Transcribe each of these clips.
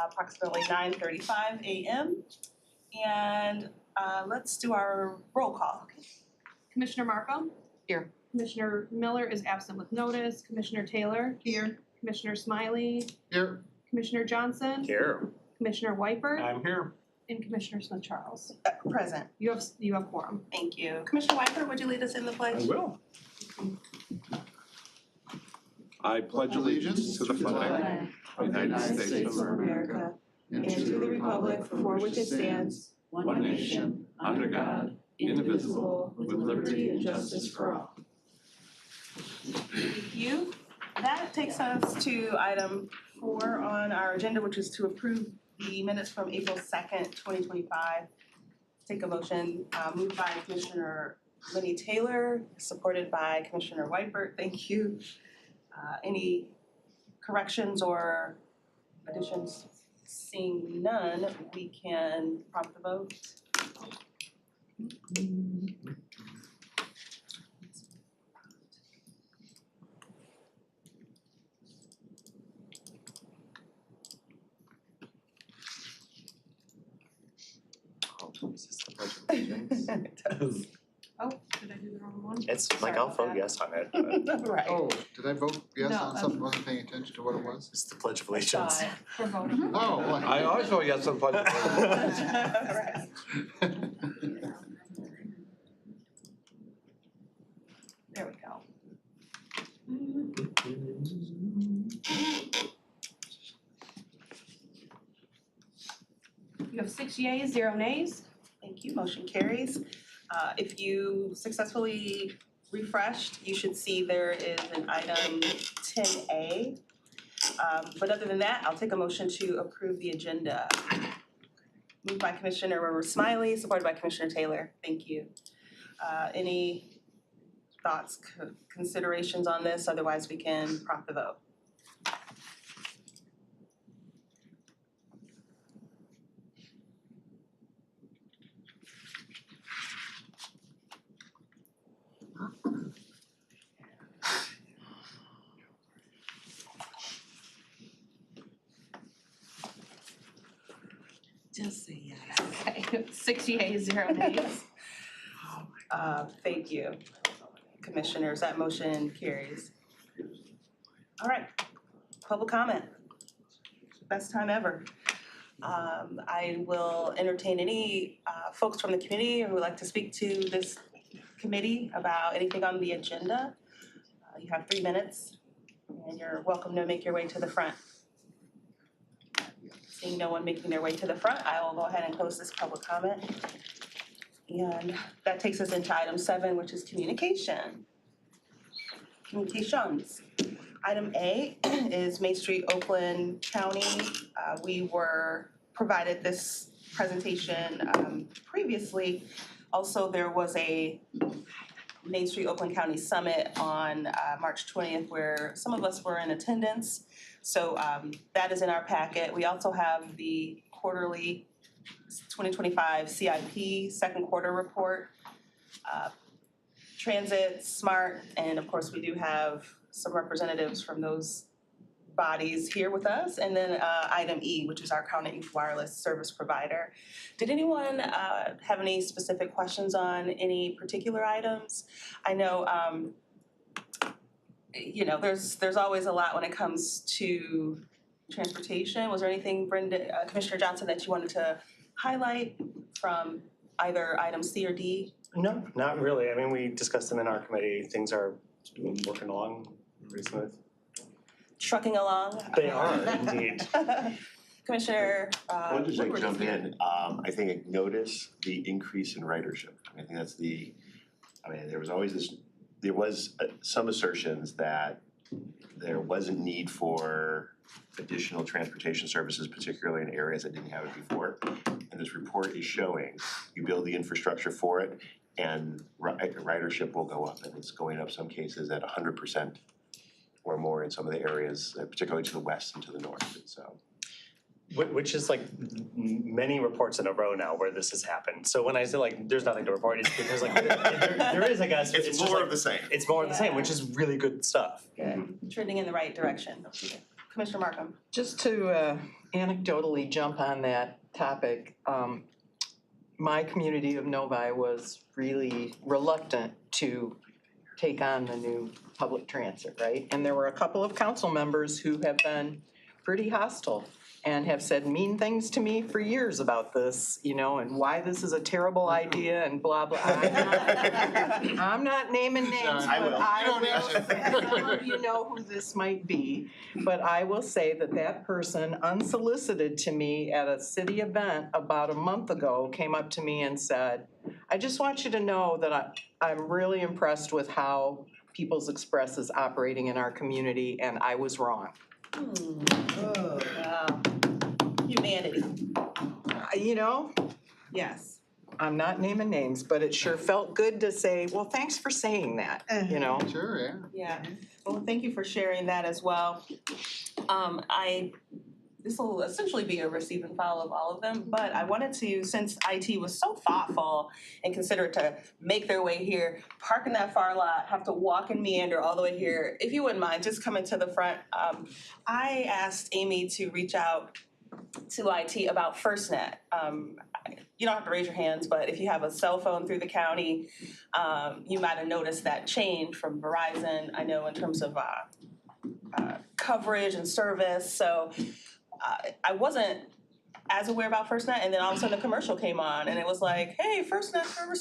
approximately 9:35 a.m. And let's do our roll call. Commissioner Markham? Here. Commissioner Miller is absent with notice. Commissioner Taylor? Here. Commissioner Smiley? Here. Commissioner Johnson? Here. Commissioner Weipert? I'm here. And Commissioner Smith Charles. Present. You have quorum. Thank you. Commissioner Weipert, would you lead us in the pledge? I will. I pledge allegiance to the flag of the United States of America and to the republic for which it stands, one nation, under God, indivisible, with liberty and justice for all. Thank you. That takes us to item 4 on our agenda, which is to approve the minutes from April 2nd, 2025. Take a motion, moved by Commissioner Lenny Taylor, supported by Commissioner Weipert. Thank you. Any corrections or additions? Seeing none, we can prompt the vote. Is this the Pledge of Allegiance? Oh, did I do the wrong one? It's Sorry like I'll about vote that. yes on it, but Right. Oh, did I vote yes No, on something, wasn't paying attention to what it was? it's the Pledge of Allegiance. For voting. Oh, well. I always vote yes on pledge. Right. There we go. You have 6 yeas, 0 nays. Thank you, motion carries. If you successfully refreshed, you should see there is an item 10A. But other than that, I'll take a motion to approve the agenda. Moved by Commissioner Smiley, supported by Commissioner Taylor. Thank you. Any thoughts, considerations on this? Otherwise, we can prompt the vote. Just say yes. Okay, 6 yeas, 0 nays. Thank you, commissioners. That motion carries. All right, public comment. Best time ever. I will entertain any folks from the committee who would like to speak to this committee about anything on the agenda. You have 3 minutes, and you're welcome to make your way to the front. Seeing no one making their way to the front, I will go ahead and close this public comment. And that takes us into item 7, which is communication. Communications. Item A is Main Street, Oakland County. We were provided this presentation previously. Also, there was a Main Street, Oakland County Summit on March 20th where some of us were in attendance. So that is in our packet. We also have the quarterly 2025 CIP second quarter report, Transit, SMART, and of course we do have some representatives from those bodies here with us. And then item E, which is our County Youth Wireless Service Provider. Did anyone have any specific questions on any particular items? I know you know, there's always a lot when it comes to transportation. Was there anything, Brenda, Commissioner Johnson, that you wanted to highlight from either item C or D? No, not really. I mean, we discussed them in our committee. Things are working along pretty smooth. Trucking along? They are indeed. Commissioner I want to just Woodward. jump in. I think I noticed the increase in ridership. I think that's there was some assertions that there wasn't need for additional transportation services, particularly in areas that didn't have it before. And this report is showing you build the infrastructure for it and ridership will go up, and it's going up some cases at 100% or more in some of the areas, particularly to the west and to the north, and so. Which is like many reports in a row now where this has happened. So when I say like there's nothing to report, it's because like there is, I guess. It's just more like, of the same. It's more of the same, which is really good stuff. Good. Trending in the right direction. Commissioner Markham. Just to anecdotally jump on that topic, my community of Novi was really reluctant to take on the new public transit, right? And there were a couple of council members who have been pretty hostile and have said mean things to me for years about this, you know, and why this is a terrible idea and blah, blah. I'm not naming names, I but will. I You don't need to. will. Some of you know who this might be. But I will say that that person, unsolicited to me at a city event about a month ago, came up to me and said, I just want you to know that I'm really impressed with how People's Express is operating in our community, and I was wrong. Humanity. You know, Yes. I'm not naming names, but it sure felt good to say, well, thanks for saying that, you know? Sure, yeah. Yeah, well, thank you for sharing that as well. This will essentially be a receive and file of all of them, but I wanted to, since IT was so thoughtful and considerate to make their way here, park in that far lot, have to walk and meander all the way here, if you wouldn't mind, just coming to the front. I asked Amy to reach out to IT about FirstNet. You don't have to raise your hands, but if you have a cell phone through the county, you might have noticed that change from Verizon, I know in terms of coverage and service. So I wasn't as aware about FirstNet, and then all of a sudden a commercial came on, and it was like, hey, FirstNet for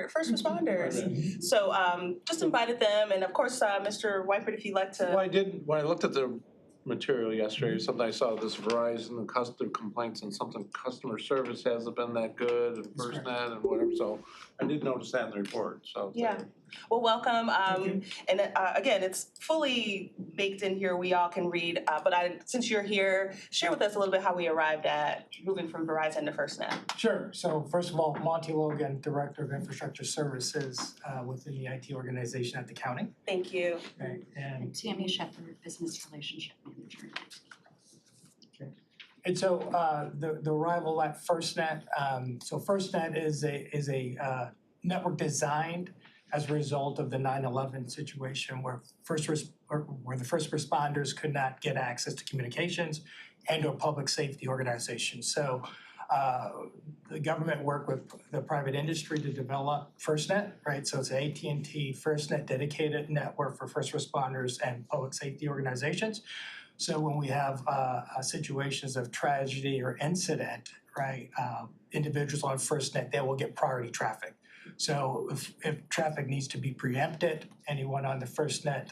first responders. So just invited them, and of course, Mr. Wypert, if you'd like to. Well, I did, when I looked at the material yesterday or something, I saw this Verizon and customer complaints and something customer service hasn't been that good and FirstNet and whatever, so I did notice that in the report, so. Yeah. Well, welcome. And again, it's fully baked in here. We all can read. But since you're here, share with us a little bit how we arrived at moving from Verizon to FirstNet. Sure. So first of all, Monty Logan, Director of Infrastructure Services within the IT organization at the county. Thank you. Okay. And Tammy Shepherd, Business Relationship Manager. And so the arrival at FirstNet, so FirstNet is a network designed as a result of the 9/11 situation where the first responders could not get access to communications and or public safety organizations. So the government worked with the private industry to develop FirstNet, right? So it's an AT&T FirstNet dedicated network for first responders and public safety organizations. So when we have situations of tragedy or incident, right, individuals on FirstNet, they will get priority traffic. So if traffic needs to be preempted, anyone on the FirstNet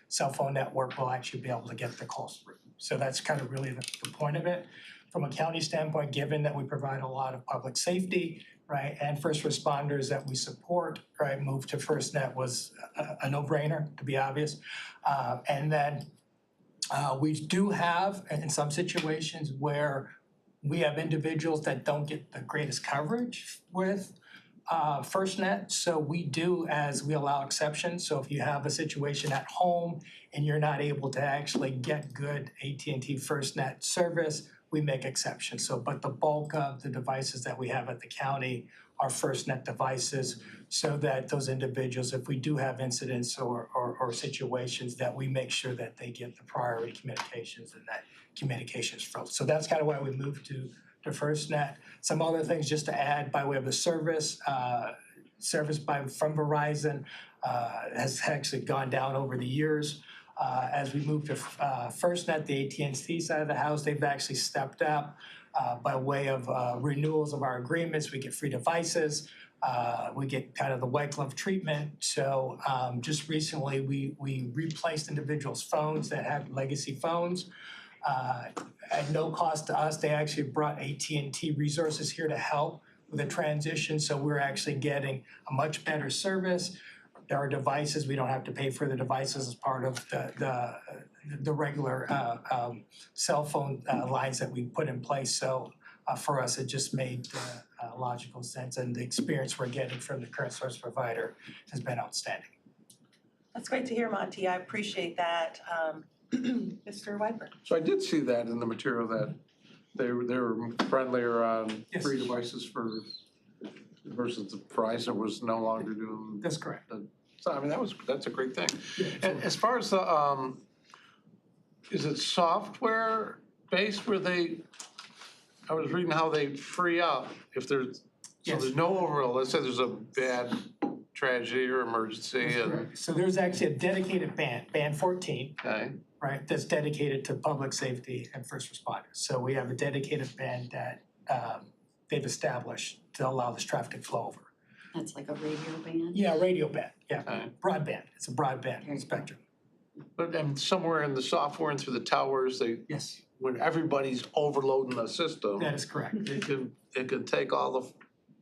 cell phone network will actually be able to get the calls through. So that's kind of really the point of it. From a county standpoint, given that we provide a lot of public safety, right, and first responders that we support, right, move to FirstNet was a no-brainer, to be obvious. And then we do have, in some situations, where we have individuals that don't get the greatest coverage with FirstNet. So we do, as we allow exceptions. So if you have a situation at home and you're not able to actually get good AT&T FirstNet service, we make exceptions. So, but the bulk of the devices that we have at the county are FirstNet devices, so that those individuals, if we do have incidents or situations, that we make sure that they get the priority communications and that communications flow. So that's kind of why we moved to FirstNet. Some other things just to add by way of the service from Verizon has actually gone down over the years. As we move to FirstNet, the AT&T side of the house, they've actually stepped up by way of renewals of our agreements. We get free devices. We get kind of the white glove treatment. So just recently, we replaced individuals' phones that had legacy phones. At no cost to us, they actually brought AT&T resources here to help with the transition. So we're actually getting a much better service. There are devices, we don't have to pay for the devices as part of the regular cell phone lines that we put in place. So for us, it just made logical sense, and the experience we're getting from the current service provider has been outstanding. That's great to hear, Monty. I appreciate that. Mr. Wypert. So I did see that in the material that they were friendlier on Yes. free devices versus the Verizon was no longer doing. That's correct. So I mean, that's a great thing. And as far as the is it software based where I was reading how they free up if there's, so Yes. there's no overall, let's say there's a bad tragedy or emergency and, So there's actually a dedicated band 14, okay, right, that's dedicated to public safety and first responders. So we have a dedicated band that they've established to allow this traffic to flow over. That's like a radio band? Yeah, radio band, yeah, okay. broadband, it's a broadband Very spectrum. But then somewhere in the software and through the towers, Yes, when everybody's overloading the system, that is correct, it could take all the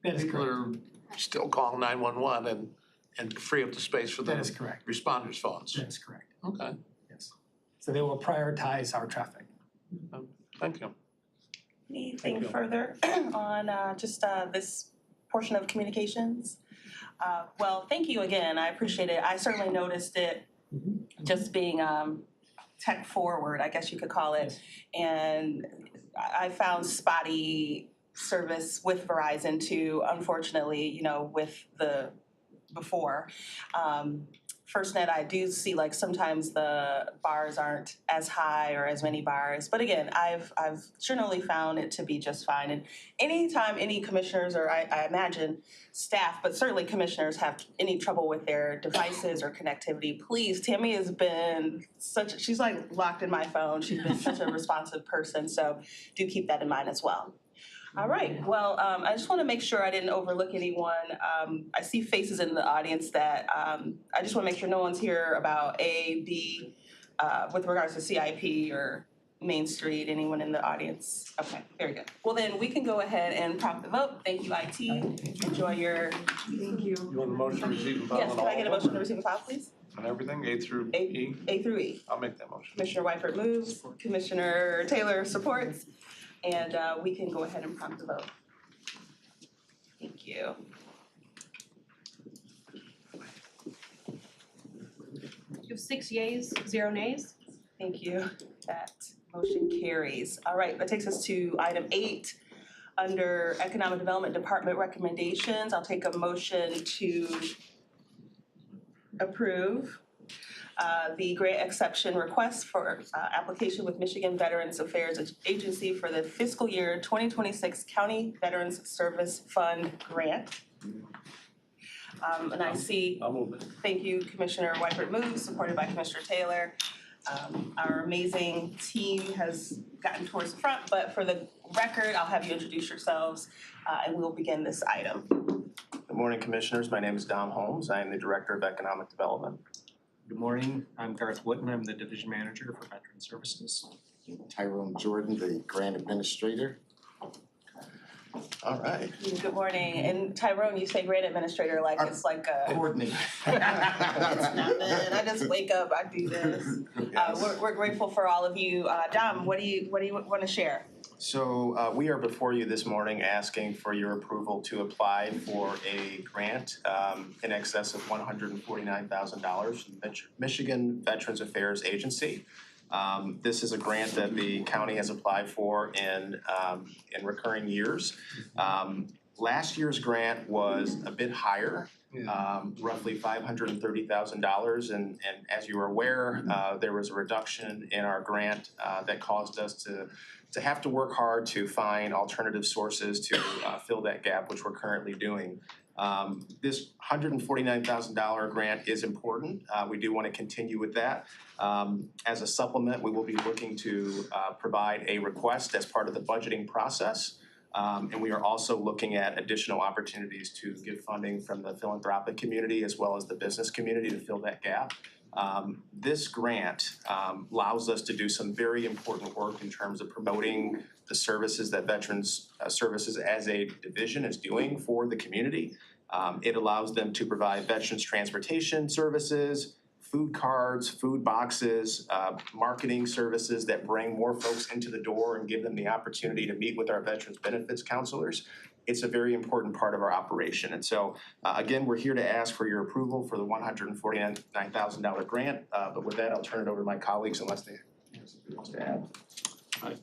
that is people correct, that are still calling 911 and free up the space for the that is correct, responders' phones. that is correct, Okay, yes. So they will prioritize our traffic. thank you. Anything further on just this portion of communications? Well, thank you again, I appreciate it. I certainly noticed it just being tech forward, I guess you could call it. And I found spotty service with Verizon too, unfortunately, you know, with the before. FirstNet, I do see like sometimes the bars aren't as high or as many bars, but again, I've generally found it to be just fine. And anytime any commissioners or I imagine staff, but certainly commissioners have any trouble with their devices or connectivity, please, Tammy has been she's like locked in my phone. She's been such a responsive person, so do keep that in mind as well. All right, well, I just want to make sure I didn't overlook anyone. I see faces in the audience that I just want to make sure no one's here about A, B, with regards to CIP or Main Street, anyone in the audience? Okay, very good. Well, then we can go ahead and prompt the vote. Thank you, IT. Enjoy your, Thank you. You want the motion to receive and file yes, on can I all get a of motion to them? receive and file, please? On everything, A through A- E? A through E. I'll make that motion. Commissioner Wyford moves, Commissioner Taylor supports, and we can go ahead and prompt the vote. Thank you. You have 6 yeas, 0 nays. Thank you. That motion carries. All right, that takes us to item 8. Under Economic Development Department recommendations, I'll take a motion to approve the grant exception request for application with Michigan Veterans Affairs Agency for the fiscal year 2026 County Veterans Service Fund grant. And I see, I'll move it. thank you, Commissioner Wyford moves, supported by Commissioner Taylor. Our amazing team has gotten towards the front, but for the record, I'll have you introduce yourselves and we'll begin this item. Good morning, Commissioners. My name is Dom Holmes. I am the Director of Economic Development. Good morning, I'm Garth Witten, I'm the Division Manager for Veteran Services. Tyrone Jordan, the grant administrator. All right. Good morning, and Tyrone, you say grant administrator like it's like a, Coordinator. it's nothing, I just wake up, I do this. We're grateful for all of you. Dom, what do you wanna share? So we are before you this morning asking for your approval to apply for a grant in excess of $149,000 from the Michigan Veterans Affairs Agency. This is a grant that the county has applied for in recurring years. Last year's grant was a bit higher, roughly $530,000. And as you are aware, there was a reduction in our grant that caused us to have to work hard to find alternative sources to fill that gap, which we're currently doing. This $149,000 grant is important. We do want to continue with that. As a supplement, we will be looking to provide a request as part of the budgeting process. And we are also looking at additional opportunities to get funding from the philanthropic community as well as the business community to fill that gap. This grant allows us to do some very important work in terms of promoting the services that Veterans Services as a division is doing for the community. It allows them to provide veterans transportation services, food cards, food boxes, marketing services that bring more folks into the door and give them the opportunity to meet with our veterans benefits counselors. It's a very important part of our operation. And so, again, we're here to ask for your approval for the $149,000 grant. But with that, I'll turn it over to my colleagues unless they have something else to add.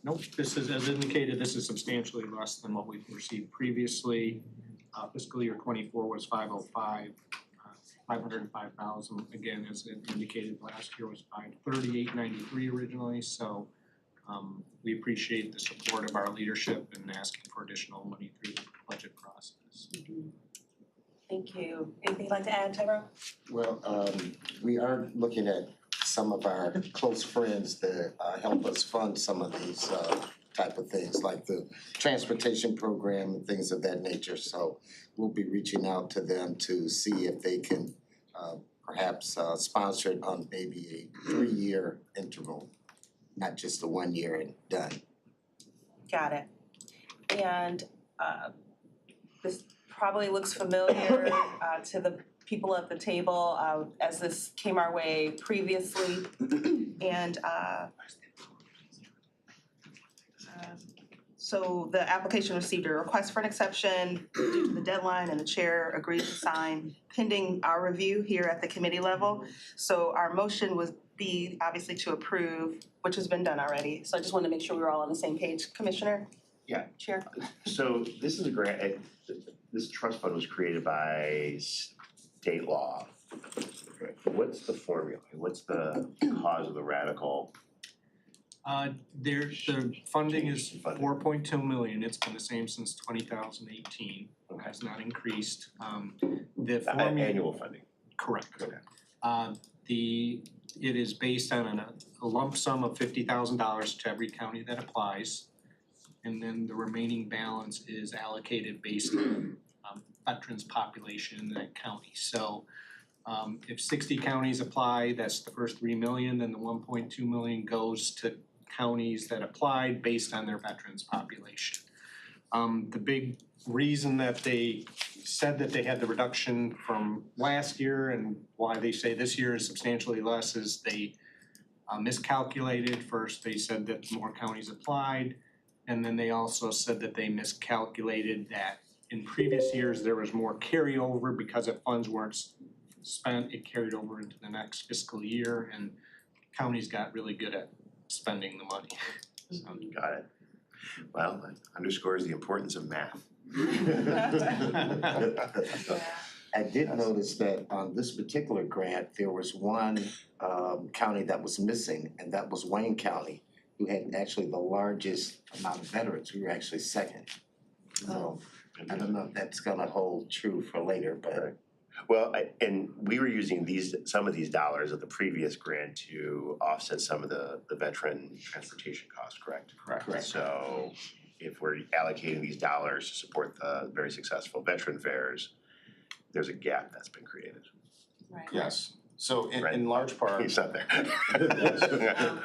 Nope, this is, as indicated, this is substantially less than what we've received previously. Fiscal year '24 was 505. $505,000, again, as it indicated last year was $3893 originally, so we appreciate the support of our leadership in asking for additional money through the budget process. Thank you. Anything you'd like to add, Tyrone? Well, we are looking at some of our close friends that help us fund some of these type of things, like the transportation program and things of that nature. So we'll be reaching out to them to see if they can perhaps sponsor it on maybe a 3-year interval, not just a 1 year and done. Got it. And this probably looks familiar to the people at the table as this came our way previously. And so the application received a request for an exception due to the deadline, and the chair agreed to sign pending our review here at the committee level. So our motion would be obviously to approve, which has been done already. So I just wanted to make sure we were all on the same page, Commissioner? Yeah. Chair? So this is a grant, this trust fund was created by state law. What's the formula? What's the cause of the radical? The funding is Change in funding. 4.2 million, it's been the same since 2018, has not increased. The formula. Annual funding? Correct. Okay. It is based on a lump sum of $50,000 to every county that applies. And then the remaining balance is allocated based on veterans population in that county. So if 60 counties apply, that's the first 3 million, then the 1.2 million goes to counties that applied based on their veterans population. The big reason that they said that they had the reduction from last year and why they say this year is substantially less is they miscalculated. First, they said that more counties applied, and then they also said that they miscalculated that in previous years there was more carryover because if funds weren't spent, it carried over into the next fiscal year, and counties got really good at spending the money. So, Got it. Well, that underscores the importance of math. I did notice that on this particular grant, there was one county that was missing, and that was Wayne County, who had actually the largest amount of veterans. We were actually second. So I don't know if that's gonna hold true for later, but. Well, and we were using some of these dollars of the previous grant to offset some of the veteran transportation costs, correct? Correct. So if we're allocating these dollars to support the very successful veteran fairs, there's a gap that's been created. Right. Yes, so Right. in large part. He's not there.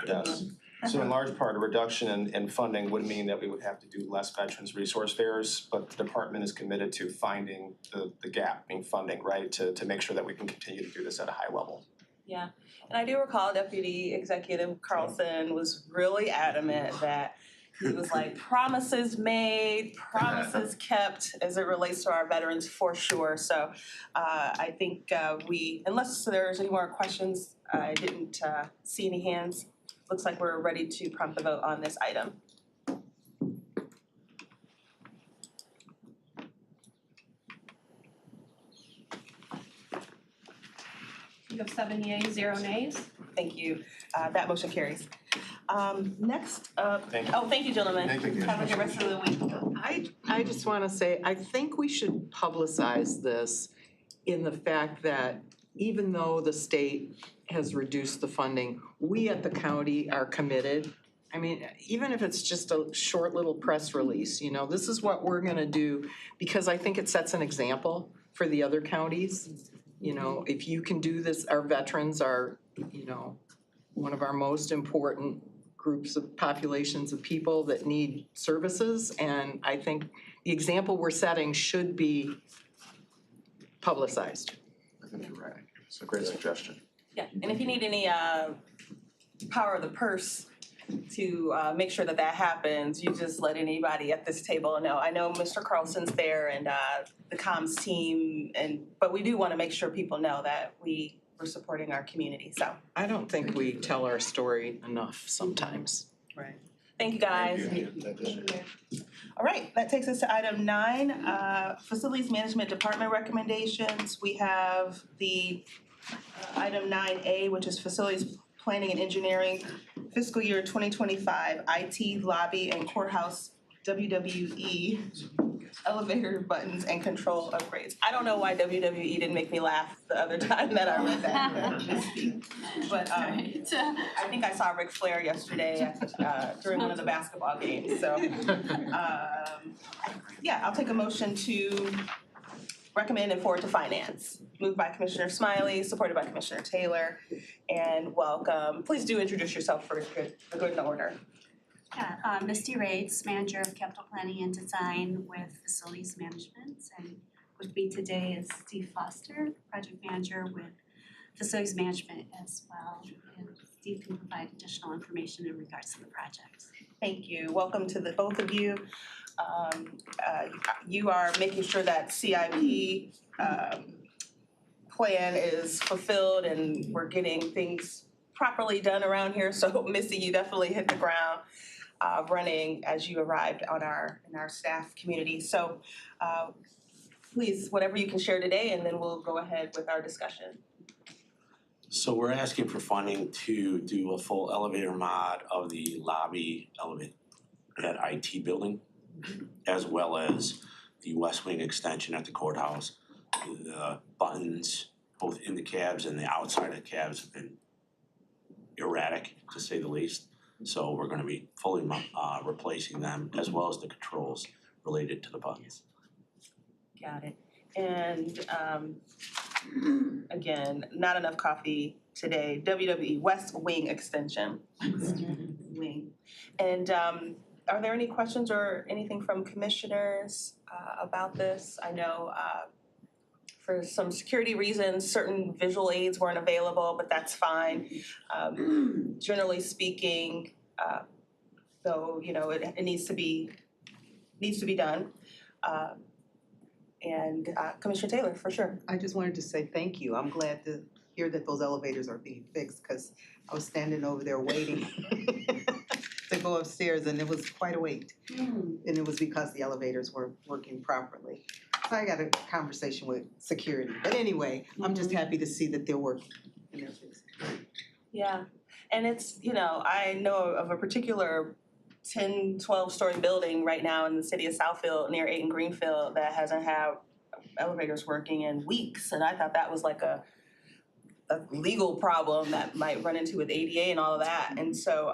Yes. So in large part, a reduction in funding would mean that we would have to do less veterans resource fairs, but the department is committed to finding the gap in funding, right? To make sure that we can continue to do this at a high level. Yeah, and I do recall Deputy Executive Carlson was really adamant that he was like, promises made, promises kept as it relates to our veterans for sure. So I think unless there's any more questions, I didn't see any hands. Looks like we're ready to prompt the vote on this item. You have 7 yeas, 0 nays. Thank you. That motion carries. Next up, Thank you. thank you, gentlemen. Thank you. Have a good rest of the week. I just wanna say, I think we should publicize this in the fact that even though the state has reduced the funding, we at the county are committed. I mean, even if it's just a short little press release, you know, this is what we're gonna do, because I think it sets an example for the other counties. You know, if you can do this, our veterans are, you know, one of our most important groups of populations of people that need services, and I think the example we're setting should be publicized. I think you're right. It's a great suggestion. Yeah, and if you need any power of the purse to make sure that that happens, you just let anybody at this table know. I know Mr. Carlson's there and the comms team, but we do want to make sure people know that we're supporting our community, so. I don't think we tell our story enough sometimes. Right. Thank you, guys. Thank you. All right, that takes us to item 9, Facilities Management Department recommendations. We have the item 9A, which is Facilities Planning and Engineering, fiscal year 2025, IT, lobby, and courthouse WWE elevator buttons and control upgrades. I don't know why WWE didn't make me laugh the other time that I read that. But I think I saw Ric Flair yesterday during one of the basketball games, so. Yeah, I'll take a motion to recommend and forward to finance. Moved by Commissioner Smiley, supported by Commissioner Taylor, and welcome. Please do introduce yourself for good order. Yeah, Misty Rates, Manager of Capital Planning and Design with Facilities Management. And with me today is Steve Foster, Project Manager with Facilities Management as well. And Steve can provide additional information in regards to the project. Thank you. Welcome to the both of you. You are making sure that CIP plan is fulfilled and we're getting things properly done around here. So Missy, you definitely hit the ground running as you arrived on in our staff community. So please, whatever you can share today, and then we'll go ahead with our discussion. So we're asking for funding to do a full elevator mod of the lobby elevator at IT building, as well as the west wing extension at the courthouse. The buttons, both in the cabs and the outside of the cabs, have been erratic, to say the least. So we're gonna be fully replacing them, as well as the controls related to the buttons. Got it. And again, not enough coffee today. WWE West Wing Extension. Wing. And are there any questions or anything from commissioners about this? I know for some security reasons, certain visual aids weren't available, but that's fine. Generally speaking, though, you know, it needs to be done. And Commissioner Taylor, for sure. I just wanted to say thank you. I'm glad to hear that those elevators are being fixed, because I was standing over there waiting to go upstairs, and it was quite a wait. And it was because the elevators weren't working properly. So I got a conversation with security. But anyway, I'm just happy to see that they're working and they're fixed. Yeah, and it's, you know, I know of a particular 10, 12-story building right now in the city of Southfield near 8 and Greenfield that hasn't had elevators working in weeks. And I thought that was like a legal problem that might run into with ADA and all of that. And so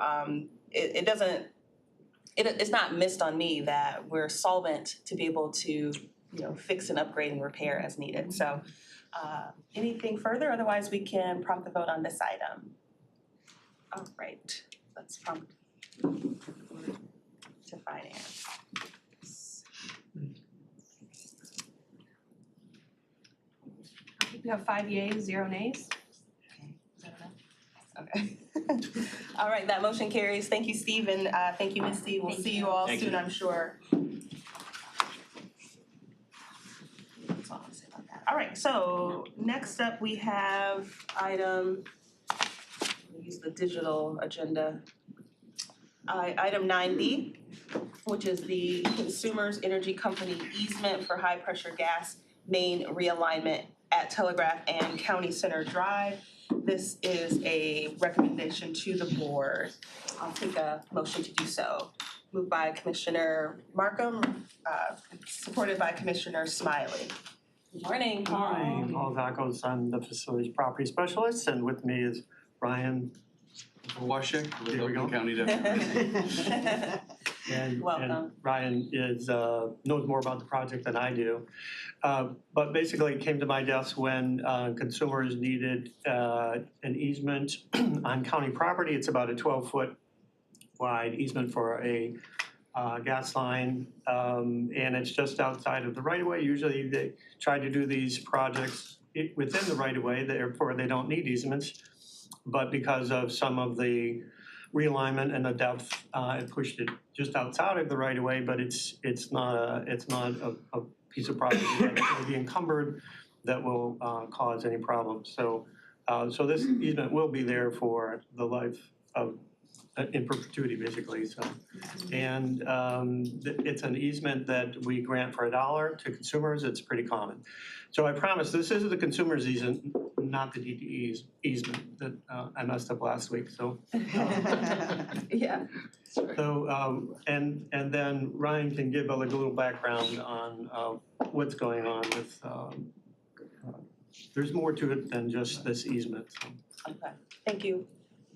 it's not missed on me that we're solvent to be able to, you know, fix and upgrade and repair as needed. So anything further? Otherwise, we can prompt the vote on this item. All right, let's prompt to finance. I think we have 5 yeas, 0 nays. Is that enough? Okay. All right, that motion carries. Thank you, Steve, and thank you, Misty. We'll see you all soon, I'm sure. That's all I'll say about that. All right, so next up we have item, we'll use the digital agenda. Item 9B, which is the Consumers Energy Company easement for high-pressure gas main realignment at Telegraph and County Center Drive. This is a recommendation to the board. I'll take a motion to do so. Moved by Commissioner Markham, supported by Commissioner Smiley. Good morning, Paul. Hi, Paul Vacos, I'm the facilities property specialist, and with me is Ryan Washek, There we go. Oakland County Deputy. and Welcome. Ryan is knows more about the project than I do. But basically it came to my desk when consumers needed an easement on county property. It's about a 12-foot wide easement for a gas line, and it's just outside of the right-of-way. Usually they try to do these projects within the right-of-way, therefore they don't need easements. But because of some of the realignment and the depth, it pushed it just outside of the right-of-way, but it's not a piece of property that will be encumbered that will cause any problems. So this easement will be there for the life of in perpetuity, basically, so. And it's an easement that we grant for $1 to consumers, it's pretty common. So I promise, this is the consumer's easement, not the DDE's easement that I messed up last week, so. Yeah. So, and then Ryan can give like a little background on what's going on with, there's more to it than just this easement, so. Okay, thank you.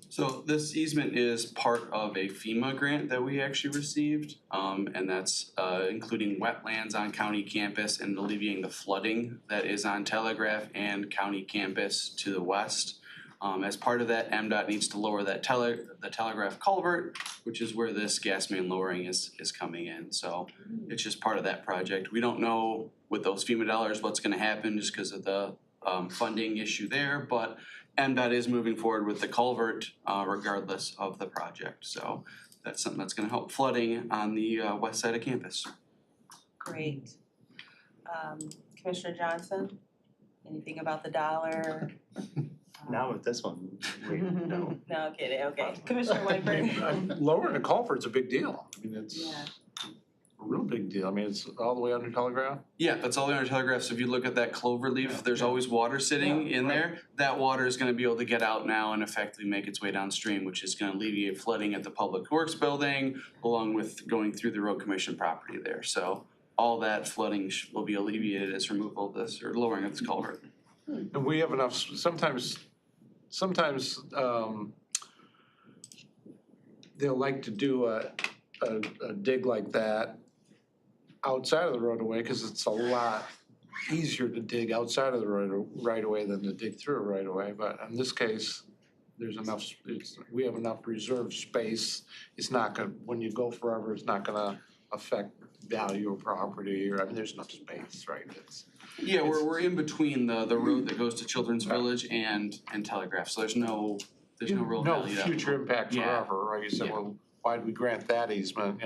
So this easement is part of a FEMA grant that we actually received, and that's including wetlands on county campus and alleviating the flooding that is on Telegraph and county campus to the west. As part of that, MDOT needs to lower that the Telegraph culvert, which is where this gas main lowering is coming in. So it's just part of that project. We don't know with those FEMA dollars what's gonna happen just because of the funding issue there, but MDOT is moving forward with the culvert regardless of the project. So that's something that's gonna help flooding on the west side of campus. Great. Commissioner Johnson, anything about the dollar? Now with this one, no. No kidding, okay. Commissioner Whiteford? Lowering the culvert's a big deal. I mean, it's Yeah. a real big deal. I mean, it's all the way under Telegraph. Yeah, that's all the under Telegraph. So if you look at that clover leaf, there's always water sitting in there. That water is gonna be able to get out now and effectively make its way downstream, which is gonna alleviate flooding at the Public Works building, along with going through the road commission property there. So all that flooding will be alleviated as removal of this, or lowering of this culvert. And we have enough, sometimes they'll like to do a dig like that outside of the roadway, because it's a lot easier to dig outside of the right of way than to dig through a right of way. But in this case, there's enough, we have enough reserve space. It's not gonna, when you go forever, it's not gonna affect value of property, or, I mean, there's enough space, right? Yeah, we're in between the road that goes to Children's Village and Telegraph, so there's no real No value. future impact Yeah. forever, right? You said, Yeah. well, why'd we grant that easement,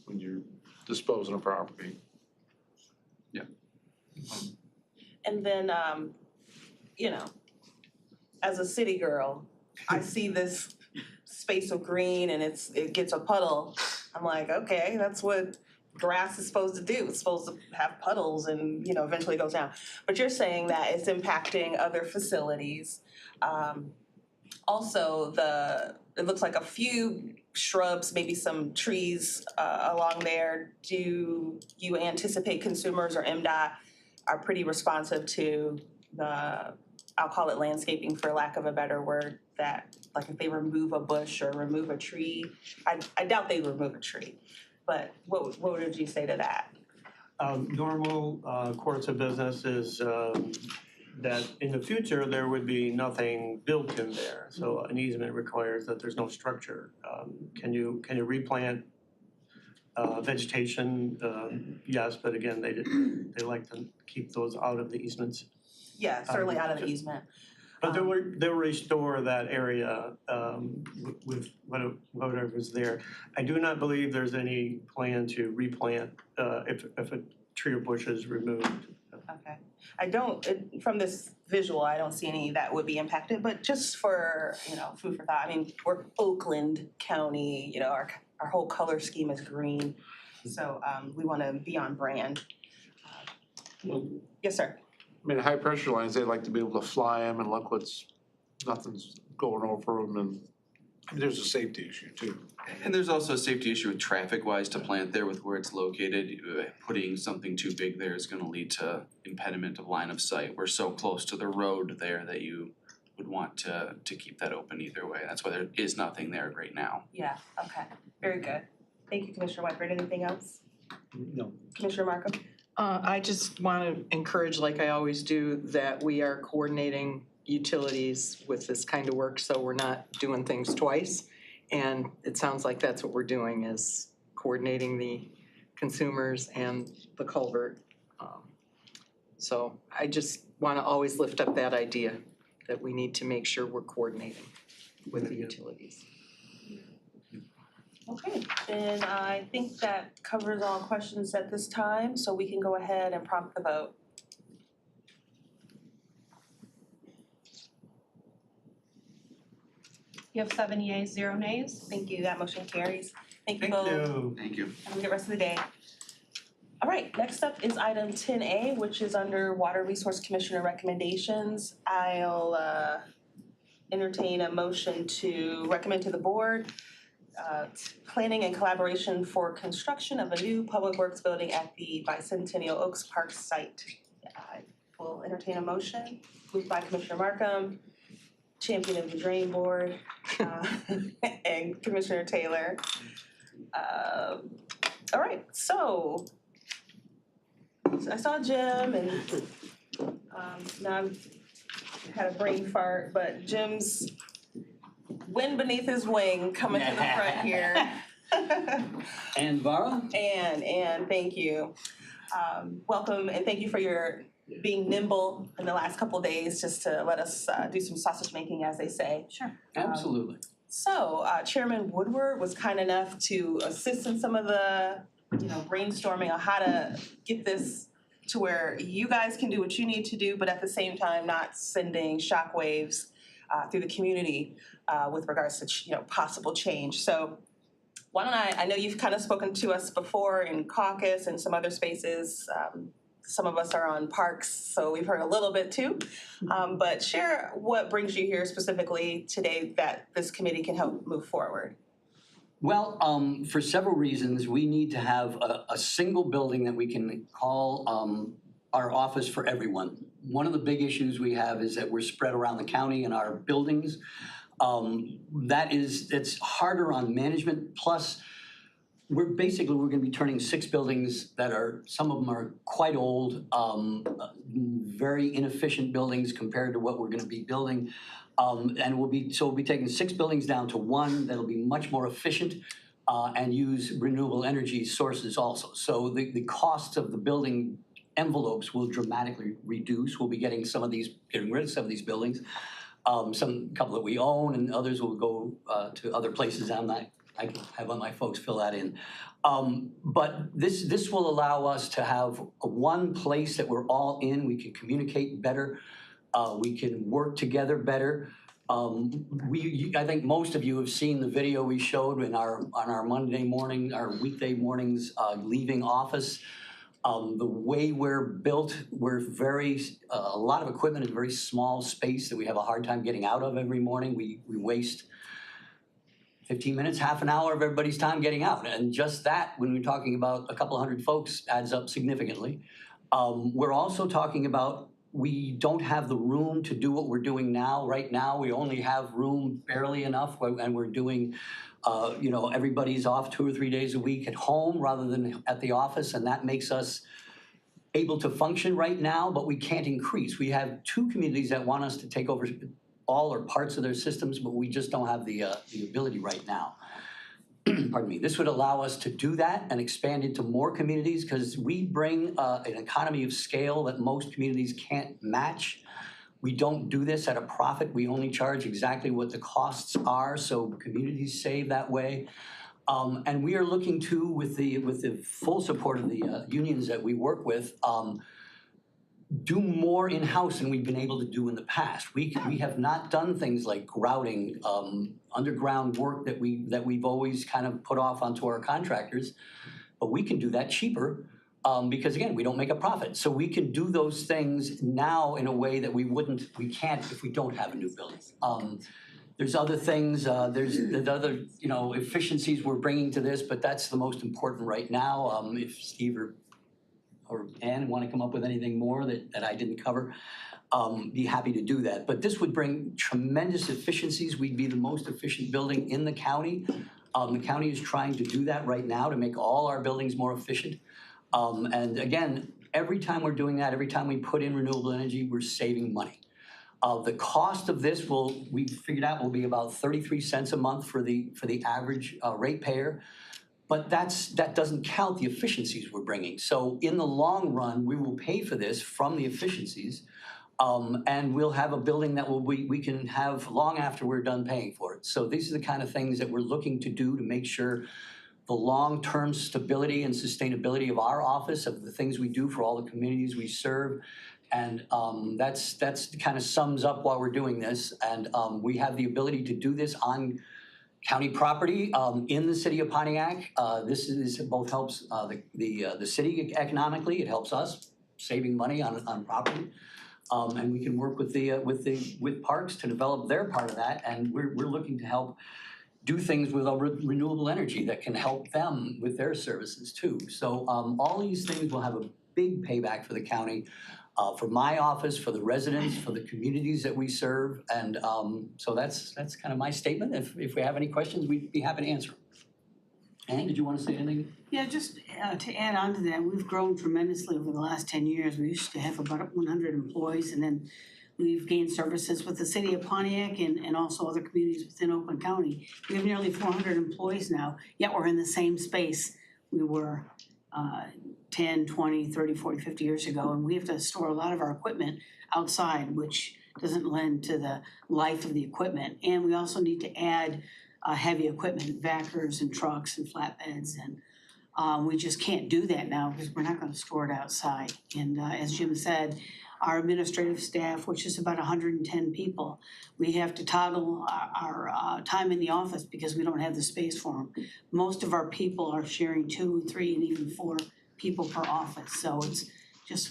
when you're disposing of property? And then, as a city girl, I see this space of green and it gets a puddle. I'm like, okay, that's what grass is supposed to do. It's supposed to have puddles and, eventually goes down. But you're saying that it's impacting other facilities. Also, it looks like a few shrubs, maybe some trees along there. Do you anticipate consumers or MDOT are pretty responsive to I'll call it landscaping for lack of a better word, that like if they remove a bush or remove a tree, I doubt they remove a tree, but what would you say to that? Normal course of business is that in the future, there would be nothing built in there. So an easement requires that there's no structure. Can you replant vegetation? Yes, but again, they like to keep those out of the easements. Yeah, certainly out of the easement. But they'll restore that area with whatever's there. I do not believe there's any plan to replant if a tree or bush is removed. Okay. From this visual, I don't see any that would be impacted, but just for, food for thought. I mean, we're Oakland County, our whole color scheme is green. So we want to be on brand. Yes, sir. I mean, high pressure lines, they like to be able to fly them, and look nothing's going over them, and there's a safety issue too. And there's also a safety issue with traffic wise to plant there with where it's located. Putting something too big there is gonna lead to impediment of line of sight. We're so close to the road there that you would want to keep that open either way. That's why there is nothing there right now. Yeah, okay. Very good. Thank you, Commissioner Whiteford. Anything else? No. Commissioner Markham? I just want to encourage, like I always do, that we are coordinating utilities with this kind of work, so we're not doing things twice. And it sounds like that's what we're doing, is coordinating the consumers and the culvert. So I just want to always lift up that idea that we need to make sure we're coordinating with the utilities. Okay, then I think that covers all questions at this time, so we can go ahead and prompt the vote. You have 7 yeas, 0 nays. Thank you, that motion carries. Thank you Thank both. you. Thank you. Have a good rest of the day. All right, next up is item 10A, which is under Water Resource Commissioner recommendations. I'll entertain a motion to recommend to the board planning and collaboration for construction of a new public works building at the Bicentennial Oaks Park site. I will entertain a motion, moved by Commissioner Markham, champion of the Drain Board, and Commissioner Taylor. All right, so I saw Jim and now I've had a brain fart, but Jim's wind beneath his wing coming to the front here. And Vara? And thank you. Welcome and thank you for your being nimble in the last couple of days just to let us do some sausage making, as they say. Sure. Absolutely. So Chairman Woodward was kind enough to assist in some of the, brainstorming on how to get this to where you guys can do what you need to do, but at the same time not sending shockwaves through the community with regards to possible change. So why don't I know you've kind of spoken to us before in caucus and some other spaces. Some of us are on parks, so we've heard a little bit too. But share what brings you here specifically today that this committee can help move forward. Well, for several reasons, we need to have a single building that we can call our office for everyone. One of the big issues we have is that we're spread around the county in our buildings. It's harder on management, plus we're gonna be turning 6 buildings that some of them are quite old, very inefficient buildings compared to what we're gonna be building. And we'll be taking 6 buildings down to 1 that'll be much more efficient and use renewable energy sources also. So the cost of the building envelopes will dramatically reduce. We'll be getting rid of some of these buildings. Couple that we own and others will go to other places. I can have my folks fill that in. But this will allow us to have one place that we're all in. We can communicate better. We can work together better. I think most of you have seen the video we showed on our Monday morning, our weekday mornings leaving office. The way we're built, we're a lot of equipment in a very small space that we have a hard time getting out of every morning. We waste 15 minutes, half an hour of everybody's time getting out. And just that, when we're talking about a couple hundred folks, adds up significantly. We're also talking about we don't have the room to do what we're doing now. Right now, we only have room barely enough, and we're doing, everybody's off 2 or 3 days a week at home rather than at the office, and that makes us able to function right now, but we can't increase. We have 2 communities that want us to take over all or parts of their systems, but we just don't have the ability right now. Pardon me. This would allow us to do that and expand into more communities because we bring an economy of scale that most communities can't match. We don't do this at a profit. We only charge exactly what the costs are, so communities save that way. And we are looking to, with the full support of the unions that we work with, do more in-house than we've been able to do in the past. We have not done things like grouting, underground work that we've always kind of put off onto our contractors, but we can do that cheaper because again, we don't make a profit. So we can do those things now in a way that we can't if we don't have a new building. There's other things, there's other, efficiencies we're bringing to this, but that's the most important right now. If Steve or Ann want to come up with anything more that I didn't cover, be happy to do that. But this would bring tremendous efficiencies. We'd be the most efficient building in the county. The county is trying to do that right now to make all our buildings more efficient. And again, every time we're doing that, every time we put in renewable energy, we're saving money. The cost of this we figured out will be about 33 cents a month for the average ratepayer. But that doesn't count the efficiencies we're bringing. So in the long run, we will pay for this from the efficiencies, and we'll have a building that we can have long after we're done paying for it. So these are the kind of things that we're looking to do to make sure the long-term stability and sustainability of our office, of the things we do for all the communities we serve, And that's kind of sums up why we're doing this. And we have the ability to do this on county property in the city of Pontiac. This both helps the city economically, it helps us saving money on property. And we can work with parks to develop their part of that. And we're looking to help do things with renewable energy that can help them with their services too. So all these things will have a big payback for the county, for my office, for the residents, for the communities that we serve. And so that's kind of my statement. If we have any questions, we'd be happy to answer. Ann, did you want to say anything? Yeah, just to add on to that, we've grown tremendously over the last 10 years. We used to have about 100 employees, and then we've gained services with the city of Pontiac and also other communities within Oakland County. We have nearly 400 employees now, yet we're in the same space we were 10, 20, 30, 40, 50 years ago. And we have to store a lot of our equipment outside, which doesn't lend to the life of the equipment. And we also need to add heavy equipment, vackers and trucks and flatbeds. And we just can't do that now because we're not going to store it outside. And as Jim said, our administrative staff, which is about 110 people, we have to toggle our time in the office because we don't have the space for them. Most of our people are sharing 2, 3, and even 4 people per office. So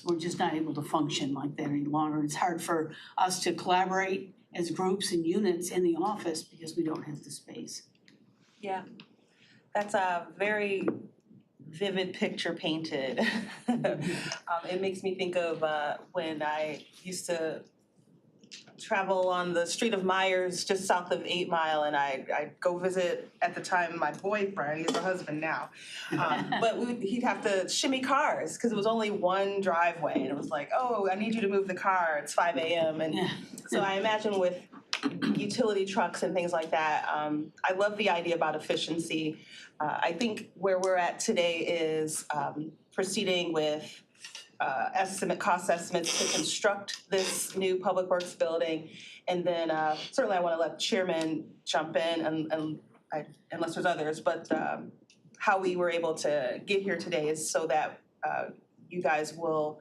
we're just not able to function like that any longer. It's hard for us to collaborate as groups and units in the office because we don't have the space. Yeah, that's a very vivid picture painted. It makes me think of when I used to travel on the street of Myers just south of 8 Mile, and I'd go visit at the time my boyfriend, he's a husband now, but he'd have to shimmy cars because it was only one driveway, and it was like, oh, I need you to move the car, it's 5 a.m. And so I imagine with utility trucks and things like that, I love the idea about efficiency. I think where we're at today is proceeding with cost estimates to construct this new Public Works building. And then certainly I want to let the chairman jump in and unless there's others, but how we were able to get here today is so that you guys will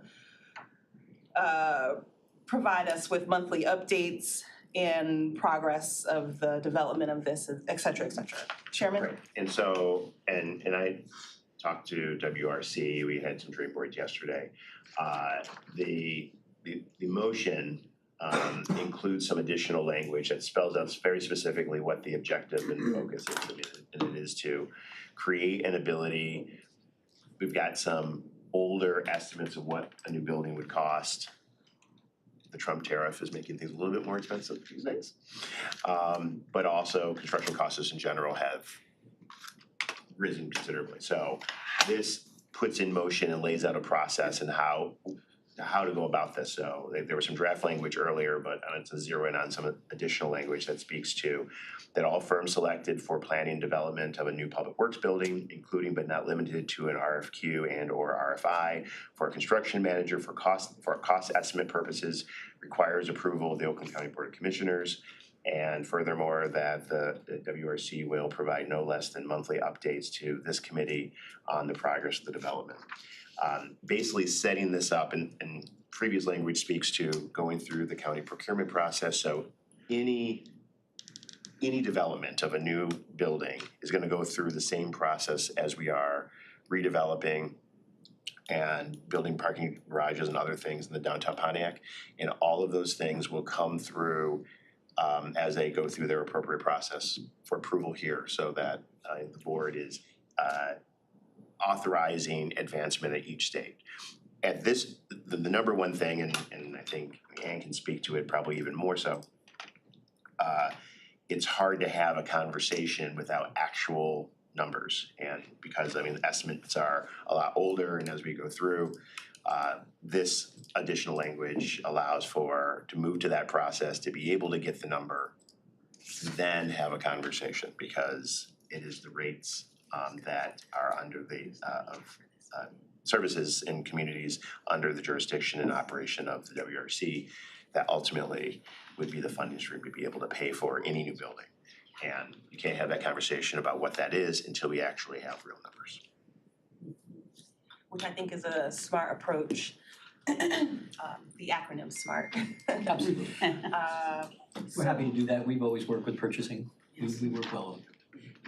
provide us with monthly updates and progress of the development of this, et cetera, et cetera. Chairman? Right. And so, and I talked to WRC, we had some dream boards yesterday. The motion includes some additional language that spells out very specifically what the objective and focus is. And it is to create an ability, we've got some older estimates of what a new building would cost. The Trump tariff is making things a little bit more expensive these days. But also construction costs in general have risen considerably. So this puts in motion and lays out a process and how to go about this. So there was some draft language earlier, but I wanted to zero in on some additional language that speaks to that all firms selected for planning and development of a new public works building, including but not limited to an RFQ and or RFI for a construction manager for cost estimate purposes, requires approval of the Oakland County Board of Commissioners. And furthermore, that the WRC will provide no less than monthly updates to this committee on the progress of the development. Basically setting this up, and previous language speaks to going through the county procurement process. So any development of a new building is going to go through the same process as we are redeveloping and building parking garages and other things in the downtown Pontiac. And all of those things will come through as they go through their appropriate process for approval here, so that the board is authorizing advancement at each stage. At this, the number one thing, and I think Ann can speak to it probably even more so, it's hard to have a conversation without actual numbers. And because, I mean, the estimates are a lot older, and as we go through, this additional language allows to move to that process, to be able to get the number, then have a conversation, because it is the rates that are under the services in communities under the jurisdiction and operation of the WRC that ultimately would be the funding stream to be able to pay for any new building. And you can't have that conversation about what that is until we actually have real numbers. Which I think is a smart approach. The acronym SMART. Absolutely. We're happy to do that. We've always worked with purchasing. We work well with it.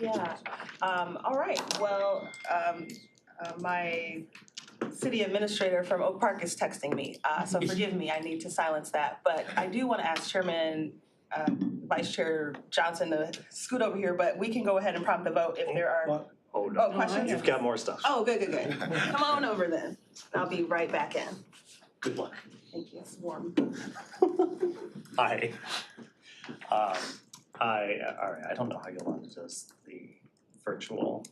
Yeah, all right, well, my city administrator from Oak Park is texting me, so forgive me, I need to silence that. But I do wanna ask Chairman, Vice Chair Johnson to scoot over here, but we can go ahead and prompt the vote if there are, Hold oh, on. questions? You've got more stuff. Oh, good. Come on over then. I'll be right back in. Good luck. Thank you, it's warm. Hi. All right, I don't know how you'll want to just the virtual.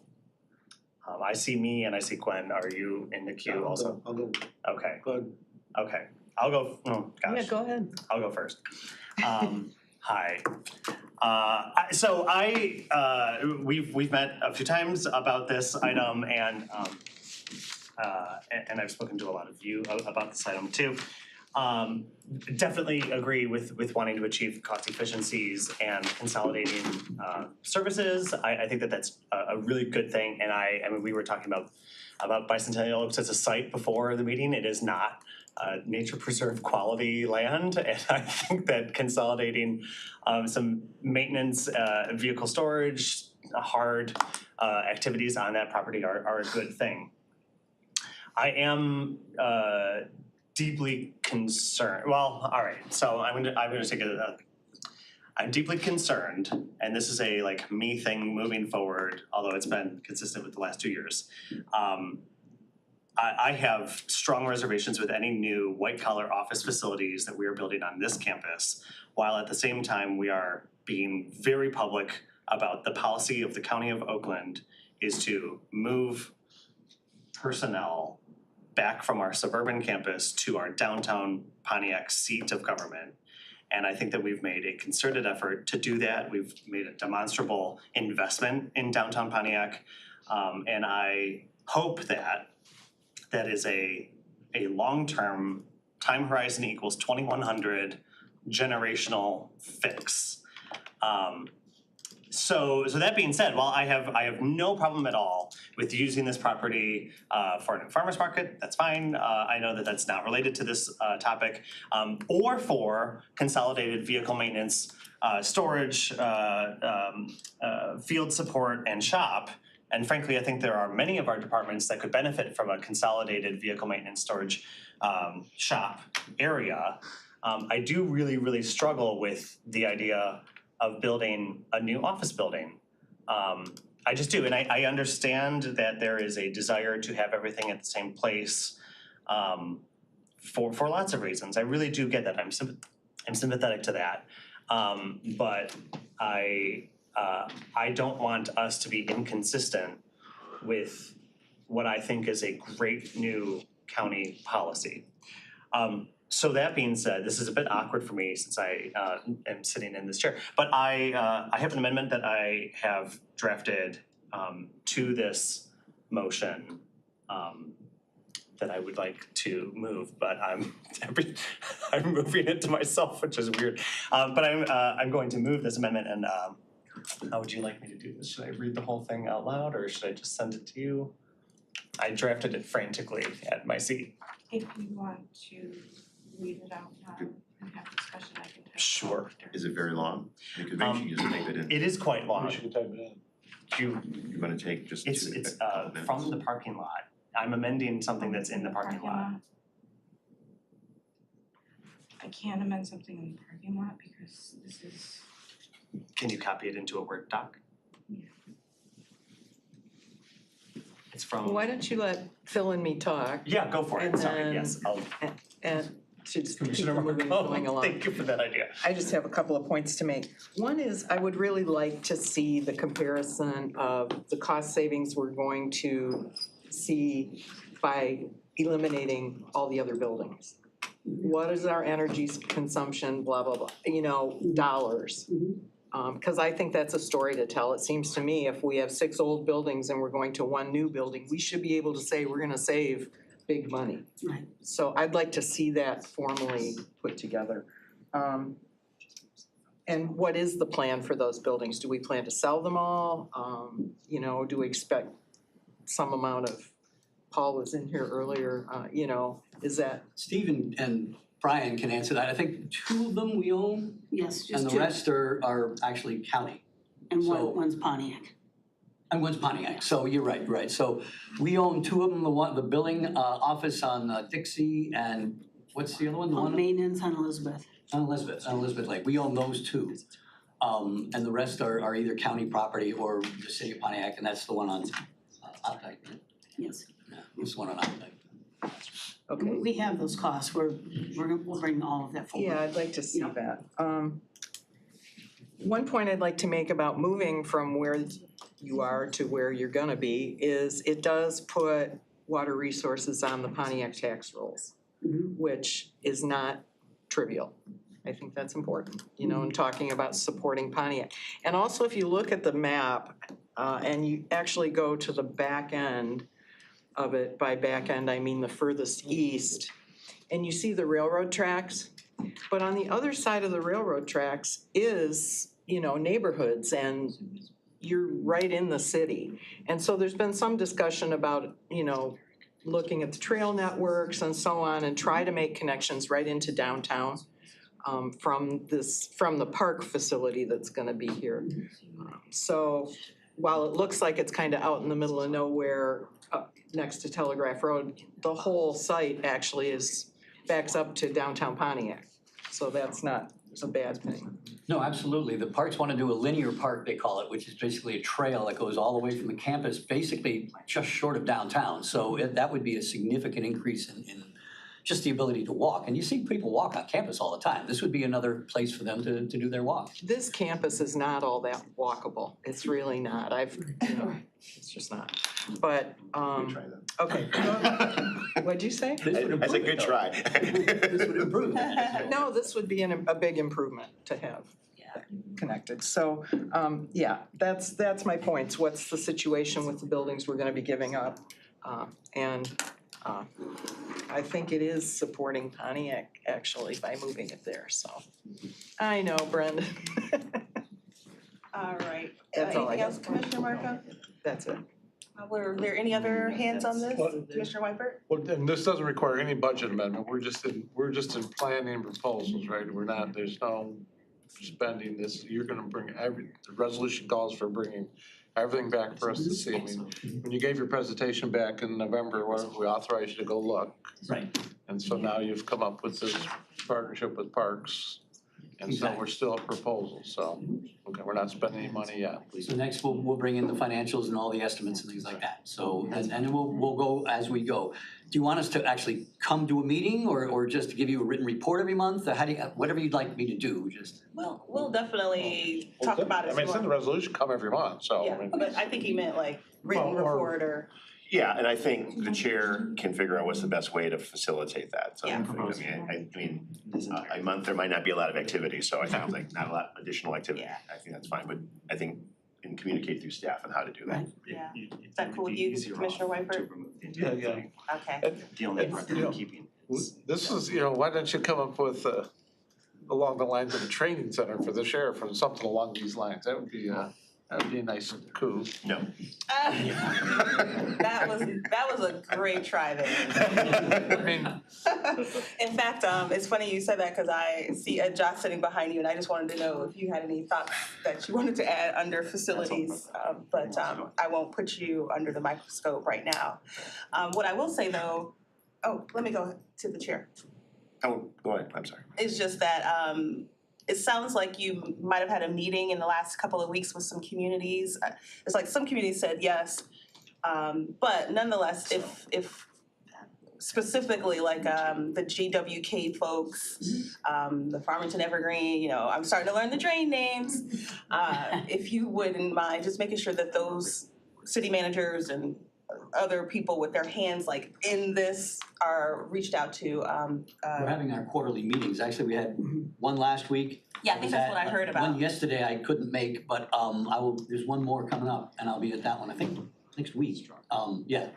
I see me and I see Gwen. Are you in the queue also? I'll go. Okay, Good. okay. I'll go, oh gosh. Yeah, go ahead. I'll go first. Hi. We've met a few times about this item and I've spoken to a lot of you about this item too. Definitely agree with wanting to achieve cost efficiencies and consolidating services. I think that that's a really good thing. And I mean, we were talking about Bicentennial Oaks as a site before the meeting. It is not nature preserve quality land. And I think that consolidating some maintenance, vehicle storage, hard activities on that property are a good thing. I am deeply concerned. Well, all right. So I'm gonna take I'm deeply concerned, and this is a like me thing moving forward, although it's been consistent with the last 2 years. I have strong reservations with any new white-collar office facilities that we are building on this campus, while at the same time we are being very public about the policy of the County of Oakland is to move personnel back from our suburban campus to our downtown Pontiac seat of government. And I think that we've made a concerted effort to do that. We've made a demonstrable investment in downtown Pontiac. And I hope that is a long-term time horizon equals 2100 generational fix. So that being said, while I have no problem at all with using this property for a new farmer's market, that's fine. I know that that's not related to this topic, or for consolidated vehicle maintenance, storage, field support, and shop. And frankly, I think there are many of our departments that could benefit from a consolidated vehicle maintenance, storage, shop area. I do really struggle with the idea of building a new office building. I just do, and I understand that there is a desire to have everything at the same place for lots of reasons. I really do get that. I'm sympathetic to that. But I don't want us to be inconsistent with what I think is a great new county policy. So that being said, this is a bit awkward for me since I am sitting in this chair, but I have an amendment that I have drafted to this motion that I would like to move, but I'm moving it to myself, which is weird. But I'm going to move this amendment, and how would you like me to do this? Should I read the whole thing out loud, or should I just send it to you? I drafted it frantically at my seat. If you want to read it out loud and have discussion, I can type it Sure. after. Is it very long? Because maybe you should just type it in. It is quite long. You should type it in. You, You're gonna take just it's a it's couple minutes. from the parking lot. I'm amending something that's in the parking lot. I can't amend something in the parking lot because this is, Can you copy it into a Word doc? Yeah. It's from. Why don't you let Phil and me talk Yeah, go for it. And Sorry, then- yes, I'll. and to just keep Commissioner moving Marco, going along. thank you for that idea. I just have a couple of points to make. One is I would really like to see the comparison of the cost savings we're going to see by eliminating all the other buildings. What is our energy consumption, blah, blah, blah, dollars. Cause I think that's a story to tell. It seems to me if we have 6 old buildings and we're going to 1 new building, we should be able to say we're gonna save big money. Right. So I'd like to see that formally put together. And what is the plan for those buildings? Do we plan to sell them all? Do we expect some amount of Paul was in here earlier, you know, is that, Steve and Brian can answer that. I think 2 of them we own, Yes, just and the two. rest are actually county. And so- one's Pontiac. And one's Pontiac, so you're right. So we own 2 of them, the billing office on Dixie, and what's the other one? The one Maintenance on Elizabeth. on Elizabeth Lake. We own those 2. And the rest are either county property or the city of Pontiac, and that's the one on Updike, right? Yes. Yeah, it's the one on Updike. okay. We have those costs. we'll bring all of that forward. Yeah, I'd like to see that. One point I'd like to make about moving from where you are to where you're gonna be is it does put water resources on the Pontiac tax rolls, which is not trivial. I think that's important, you know, in talking about supporting Pontiac. And also, if you look at the map, and you actually go to the back end of it, by back end, I mean the furthest east, and you see the railroad tracks. But on the other side of the railroad tracks is, you know, neighborhoods, and you're right in the city. And so there's been some discussion about, you know, looking at the trail networks and so on, and try to make connections right into downtown from the park facility that's gonna be here. So while it looks like it's kind of out in the middle of nowhere, next to Telegraph Road, the whole site actually backs up to downtown Pontiac. So that's not a bad thing. No, absolutely. The parks want to do a linear park, they call it, which is basically a trail that goes all the way from the campus, basically just short of downtown. So that would be a significant increase in just the ability to walk. And you see people walk on campus all the time. This would be another place for them to do their walk. This campus is not all that walkable. It's really not. It's just not. But, okay. What'd you say? I said good try. This would improve that. No, this would be a big improvement to have that connected. So, yeah, that's my points. What's the situation with the buildings we're gonna be giving up? I think it is supporting Pontiac actually by moving it there, so. I know, Brendan. All right, That's all I anything got. else, Commissioner Marco? That's it. Were there any other hands on this, Commissioner Weipert? Well, and this doesn't require any budget amendment, we're just in planning proposals, right? We're not, there's no spending this, you're gonna bring the resolution calls for bringing everything back for us to see. I mean, when you gave your presentation back in November, we authorized you to go look. Right. And so now you've come up with this partnership with Parks. And so we're still a proposal, so, okay, we're not spending any money yet. So next, we'll bring in the financials and all the estimates and things like that. So, and then we'll go as we go. Do you want us to actually come to a meeting or just give you a written report every month? Or how do you, whatever you'd like me to do, just. We'll definitely talk about it. I mean, it's in the resolution, come every month, so. Yeah, I mean, but I think he meant like written Well, or- report or. Yeah, and I think the chair can figure out what's the best way to facilitate that. So, Yeah. I mean, a month, there might not be a lot of activity, so I think like not a lot of additional activity. Yeah. I think that's fine, but I think and communicate through staff on how to do that. Yeah, is that cool with you, Commissioner Weipert? Yeah, yeah. Okay. The only And, part you that know, we're keeping. This is, why don't you come up with, along the lines of a training center for the sheriff or something along these lines? That would be a nice coup. No. That was a great try there. I mean, In fact, it's funny you said that because I see Ed Joss sitting behind you and I just wanted to know if you had any thoughts that you wanted to add under facilities. But I won't put you under the microscope right now. What I will say though, let me go to the chair. Oh, go ahead, I'm sorry. It's just that it sounds like you might have had a meeting in the last couple of weeks with some communities. It's like some communities said yes, but nonetheless, if specifically like the GWK folks, the Farmington Evergreen, I'm starting to learn the drain names. If you wouldn't mind just making sure that those city managers and other people with their hands like in this are reached out to. We're having our quarterly meetings. Actually, we had one last week. Yeah, I think that's what I heard about. One yesterday I couldn't make, but there's one more coming up and I'll be at that one, I think, next week.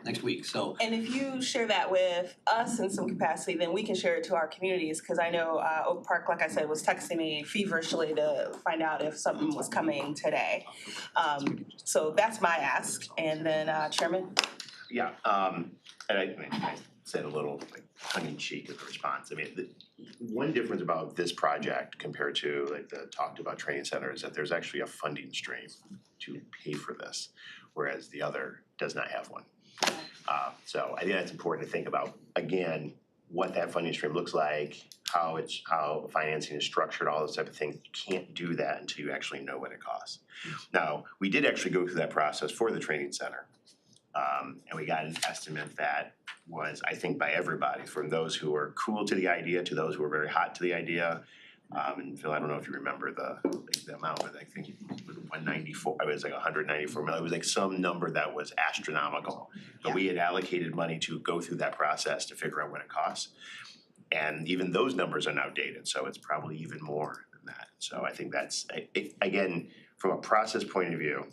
Next week, so. And if you share that with us in some capacity, then we can share it to our communities, because I know Oak Park, like I said, was texting me feverishly to find out if something was coming today. So that's my ask, and then Chairman? Yeah, and I said a little like tongue in cheek in the response. I mean, the one difference about this project compared to like the talked about training center is that there's actually a funding stream to pay for this, whereas the other does not have one. So I think that's important to think about, again, what that funding stream looks like, how financing is structured, all those type of things. You can't do that until you actually know what it costs. Now, we did actually go through that process for the training center. And we got an estimate that was, I think, by everybody, from those who were cool to the idea to those who were very hot to the idea. And Phil, I don't know if you remember the amount, but I think it was 194, it was like 194 million. It was like some number that was astronomical. But we had allocated money to go through that process to figure out what it costs. And even those numbers are now dated, so it's probably even more than that. So I think that's, again, from a process point of view,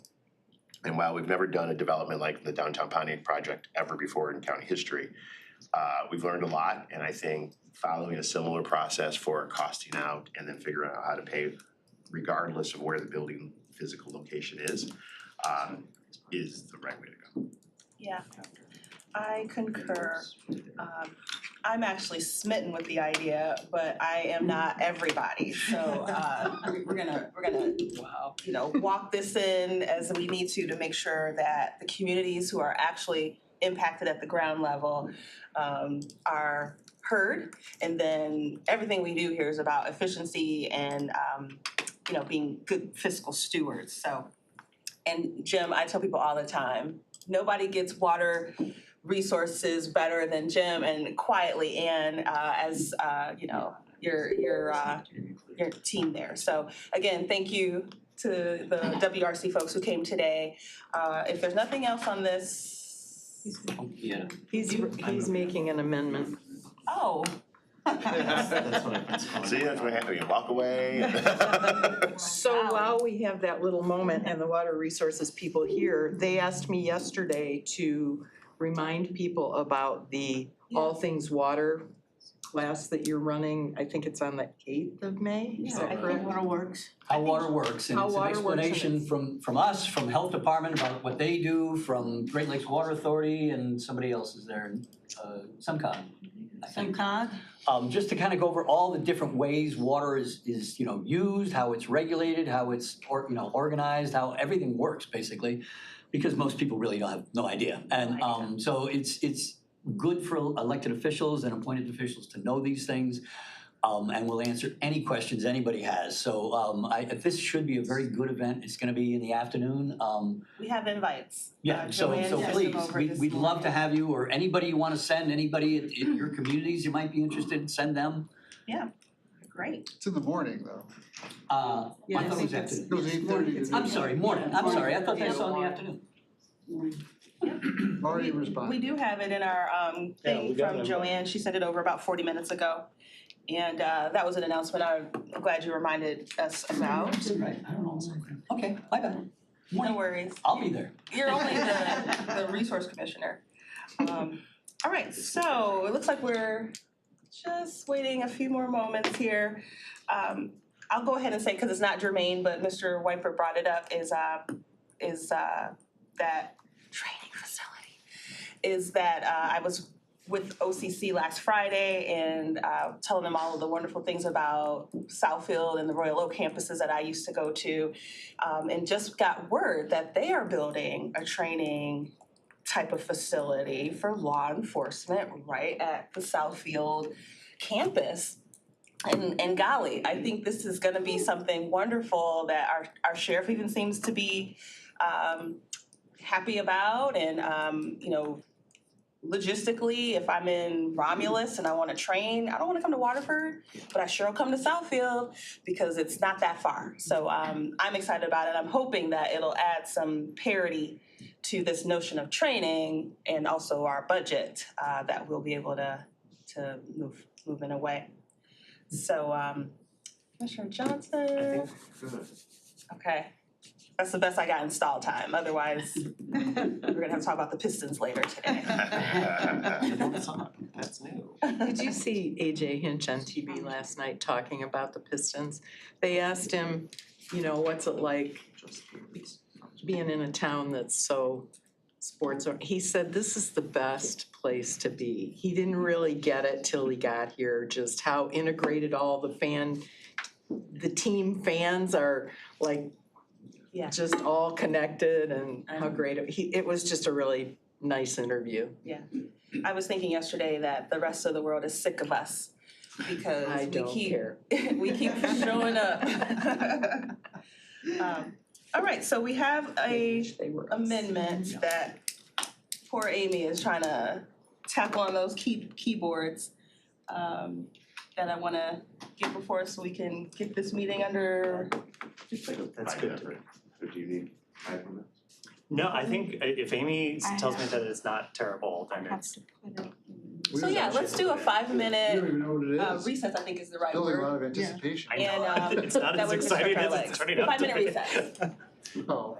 and while we've never done a development like the Downtown Pontiac project ever before in county history, we've learned a lot, and I think following a similar process for costing out and then figuring out how to pay regardless of where the building physical location is the right way to go. Yeah, I concur. I'm actually smitten with the idea, but I am not everybody. So we're gonna you know, walk this in as we need to make sure that the communities who are actually impacted at the ground level are heard. And then everything we do here is about efficiency and you know, being good fiscal stewards. So, and Jim, I tell people all the time, nobody gets water resources better than Jim, and quietly Ann as you know, your team there. So again, thank you to the WRC folks who came today. If there's nothing else on this. Yeah. He's making an amendment. Oh. That's what happens. See, that's what happens, you walk away. So while we have that little moment and the water resources people here, they asked me yesterday to remind people about the All Things Water class that you're running. I think it's on the 8th of May, is that correct? Water Works. How water works, and How it's an water works, and explanation from us, from Health Department about what they do, from Great Lakes Water Authority, and somebody else is there, SEMCOG, I think. SEMCOG. Just to kind of go over all the different ways water is you know, used, how it's regulated, how it's organized, how everything works basically, because most people really don't have no idea. And so it's good for elected officials and appointed officials to know these things. And we'll answer any questions anybody has. So this should be a very good event. It's gonna be in the afternoon. We have invites. Yeah, so Joanne sent them please, over this we'd love to morning. have you, or anybody you wanna send, anybody in your communities you might be interested in, send them. Yeah, great. It's in the morning though. I thought it was afternoon. It was 8:30 to. I'm sorry, morning, I'm sorry, I thought they saw in the afternoon. Already responded. We do have it in our we thing got from it. Joanne. She sent it over about 40 minutes ago. And that was an announcement I'm glad you reminded us about. Right, I don't know. Okay, my bad. No worries. I'll be there. You're only the resource commissioner. All right, so it looks like we're just waiting a few more moments here. I'll go ahead and say, because it's not germane, but Mr. Wiper brought it up, is that training facility. Is that I was with OCC last Friday and telling them all of the wonderful things about Southfield and the Royal Oak campuses that I used to go to, and just got word that they are building a training type of facility for law enforcement right at the Southfield campus. And golly, I think this is gonna be something wonderful that our sheriff even seems to be happy about. And you know, logistically, if I'm in Romulus and I wanna train, I don't wanna come to Waterford, but I sure will come to Southfield because it's not that far. So I'm excited about it. I'm hoping that it'll add some parity to this notion of training and also our budget that we'll be able to move in a way. So Commissioner Johnson. Okay. That's the best I got in stall time. Otherwise, we're gonna have to talk about the Pistons later today. That's new. Did you see AJ Hinch on TV last night talking about the Pistons? They asked him, you know, what's it like being in a town that's so sports, he said this is the best place to be. He didn't really get it till he got here, just how integrated all the team fans are, like, Yeah. just all connected and how great it was just a really nice interview. I was thinking yesterday that the rest of the world is sick of us because I don't care. we keep showing up. All right, so we have a amendment that poor Amy is trying to tap on those keyboards that I wanna get before us so we can get this meeting under. That's good. Do you need 5 minutes? No, I think if Amy tells me that it's not terrible, then it's. So yeah, let's do a 5-minute You don't even know what it is. recess, I think is the right Building a word. lot of anticipation. I know, And it's not that as way we can exciting stretch our as it's legs. turning out to 5-minute be. recess. Oh.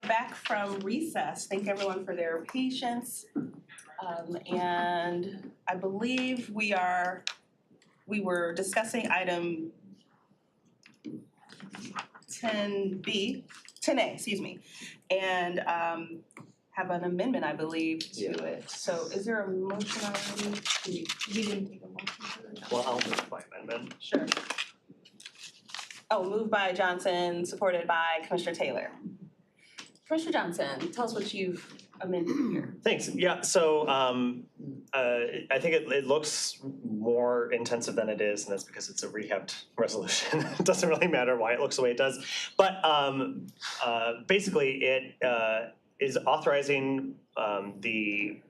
Back from recess. Thank everyone for their patience. And I believe we were discussing item 10A, and have an amendment, I believe, to it. So is there a motion already? We didn't take a motion to it. Well, I'll move my amendment. Sure. Oh, moved by Johnson, supported by Commissioner Taylor. Commissioner Johnson, tell us what you've amended here. Thanks. Yeah, so I think it looks more intensive than it is, and that's because it's a rehabbed resolution. It doesn't really matter why it looks the way it does. But basically, it is authorizing the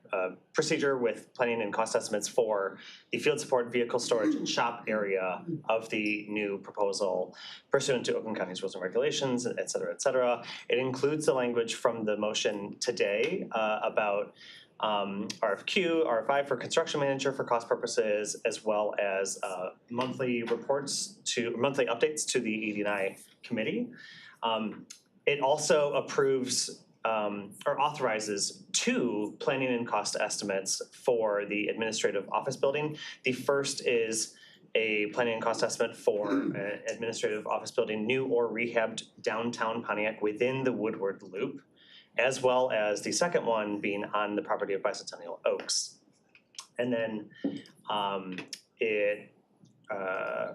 procedure with planning and cost estimates for the field support vehicle storage and shop area of the new proposal pursuant to Oakland County's rules and regulations, et cetera, et cetera. It includes the language from the motion today about RFQ, RFI for construction manager for cost purposes, as well as monthly updates to the ED&I committee. It also approves or authorizes 2 planning and cost estimates for the administrative office building. The first is a planning and cost estimate for an administrative office building, new or rehabbed downtown Pontiac within the Woodward Loop, as well as the second one being on the property of Bicentennial Oaks. And then it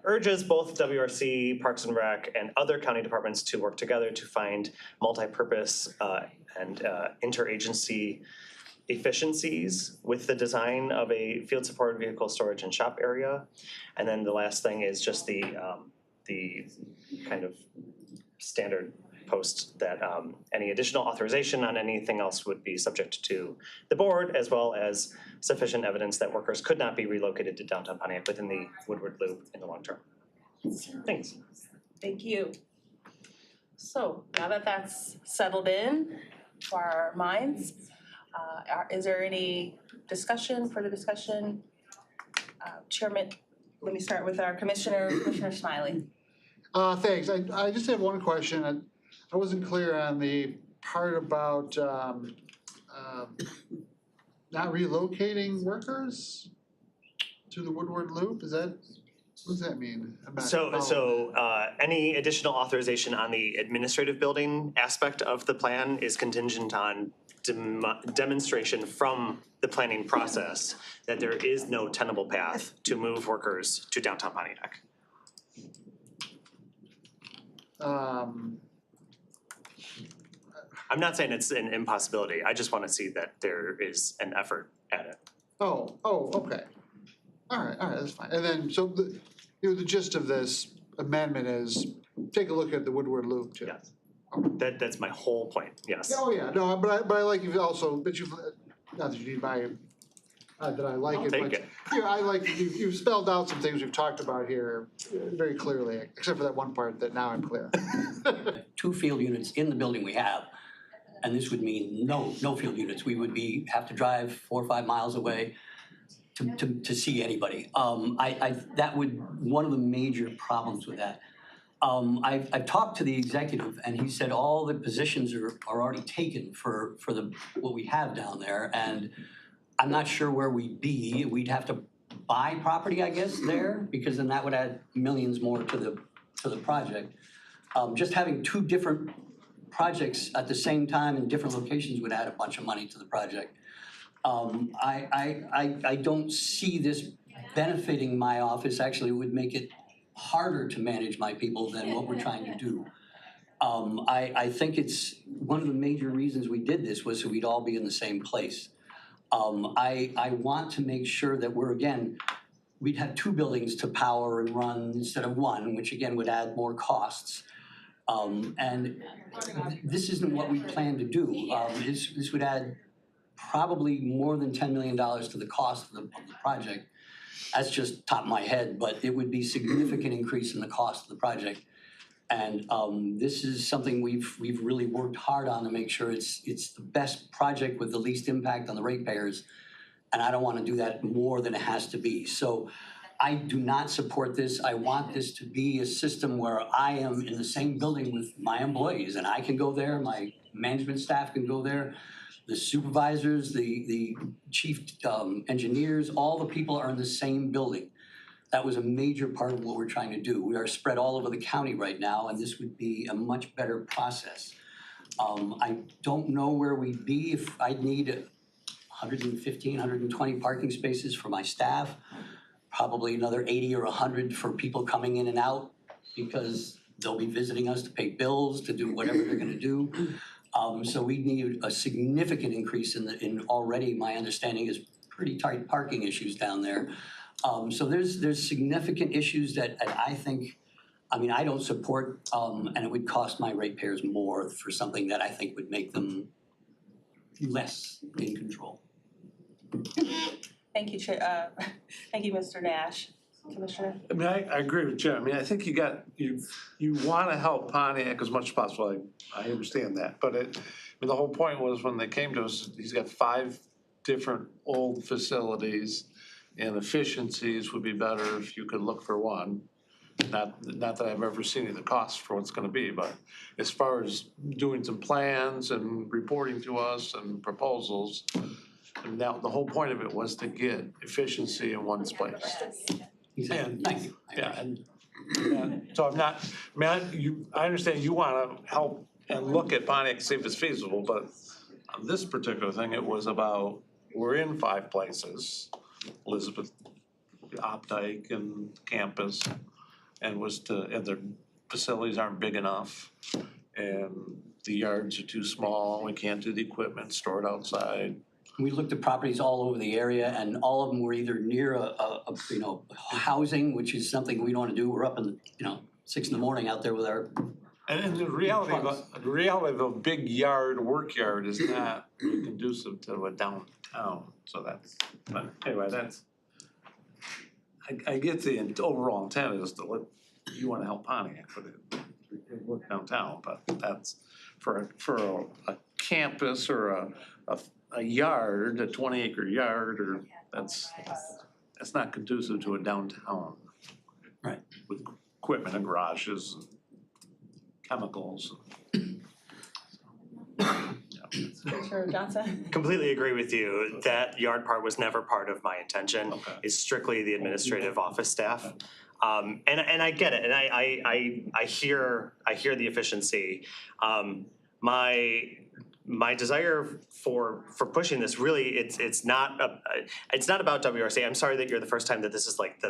urges both WRC, Parks and Rec, and other county departments to work together to find multi-purpose and interagency efficiencies with the design of a field support vehicle storage and shop area. And then the last thing is just the kind of standard post that any additional authorization on anything else would be subject to the board, as well as sufficient evidence that workers could not be relocated to downtown Pontiac within the Woodward Loop in the long term. Thanks. Thank you. So now that that's settled in to our minds, is there any further discussion? Chairman, let me start with our Commissioner Smiley. Thanks. I just have one question. I wasn't clear on the part about not relocating workers to the Woodward Loop. What does that mean? So any additional authorization on the administrative building aspect of the plan is contingent on demonstration from the planning process that there is no tenable path to move workers to downtown Pontiac. I'm not saying it's an impossibility. I just want to see that there is an effort at it. Okay. All right, that's fine. And then, so the gist of this amendment is take a look at the Woodward Loop too. Yes. That's my whole point, yes. Oh, yeah, no, but I like you also, not that you need my, that I like I'll it, take but it. yeah, I like, you've spelled out some things we've talked about here very clearly, except for that one part that now I'm clear. 2 field units in the building we have, and this would mean no field units. We would have to drive 4 or 5 miles away to see anybody. One of the major problems with that. I've talked to the executive, and he said all the positions are already taken for what we have down there, and I'm not sure where we'd be. We'd have to buy property, I guess, there, because then that would add millions more to the project. Just having 2 different projects at the same time in different locations would add a bunch of money to the project. I don't see this benefiting my office. Actually, it would make it harder to manage my people than what we're trying to do. I think it's one of the major reasons we did this was so we'd all be in the same place. I want to make sure that we'd have 2 buildings to power and run instead of 1, which again would add more costs. And this isn't what we plan to do. This would add probably more than $10 million to the cost of the project. That's just top of my head, but it would be significant increase in the cost of the project. And this is something we've really worked hard on to make sure it's the best project with the least impact on the ratepayers. And I don't want to do that more than it has to be. So I do not support this. I want this to be a system where I am in the same building with my employees and I can go there, my management staff can go there, the supervisors, the chief engineers, all the people are in the same building. That was a major part of what we're trying to do. We are spread all over the county right now, and this would be a much better process. I don't know where we'd be if I'd need 115, 120 parking spaces for my staff, probably another 80 or 100 for people coming in and out because they'll be visiting us to pay bills, to do whatever they're gonna do. So we need a significant increase in already, my understanding is pretty tight parking issues down there. So there's significant issues that I think, I mean, I don't support, and it would cost my ratepayers more for something that I think would make them less in control. Thank you, Chair, thank you, Mr. Nash. Commissioner? I mean, I agree with Jim. I mean, I think you wanna help Pontiac as much as possible. I understand that. But the whole point was when they came to us, he's got 5 different old facilities and efficiencies would be better if you could look for one. Not that I've ever seen any of the costs for what's gonna be, but as far as doing some plans and reporting to us and proposals, and now the whole point of it was to get efficiency in one place. And, thank you. Yeah, and so I'm not, I mean, I understand you wanna help and look at Pontiac to see if it's feasible, but on this particular thing, it was about, we're in 5 places, Elizabeth, Opdyke and campus, and their facilities aren't big enough, and the yards are too small, we can't do the equipment stored outside. We looked at properties all over the area and all of them were either near a housing, which is something we don't wanna do. We're up in, 6 in the morning out there with our. And the reality of a big yard, work yard is not conducive to a downtown, so but anyway, I get the overall intent is to you wanna help Pontiac, but it work downtown, but that's for a campus or a yard, a 20-acre yard, or that's not conducive to a downtown. Right. With equipment and garages and chemicals. Commissioner Johnson? Completely agree with you. That yard part was never part of my intention. Okay. It's strictly the administrative office staff. And I get it, and I hear the efficiency. My desire for pushing this really, it's not about WRC. I'm sorry that you're the first time that this is like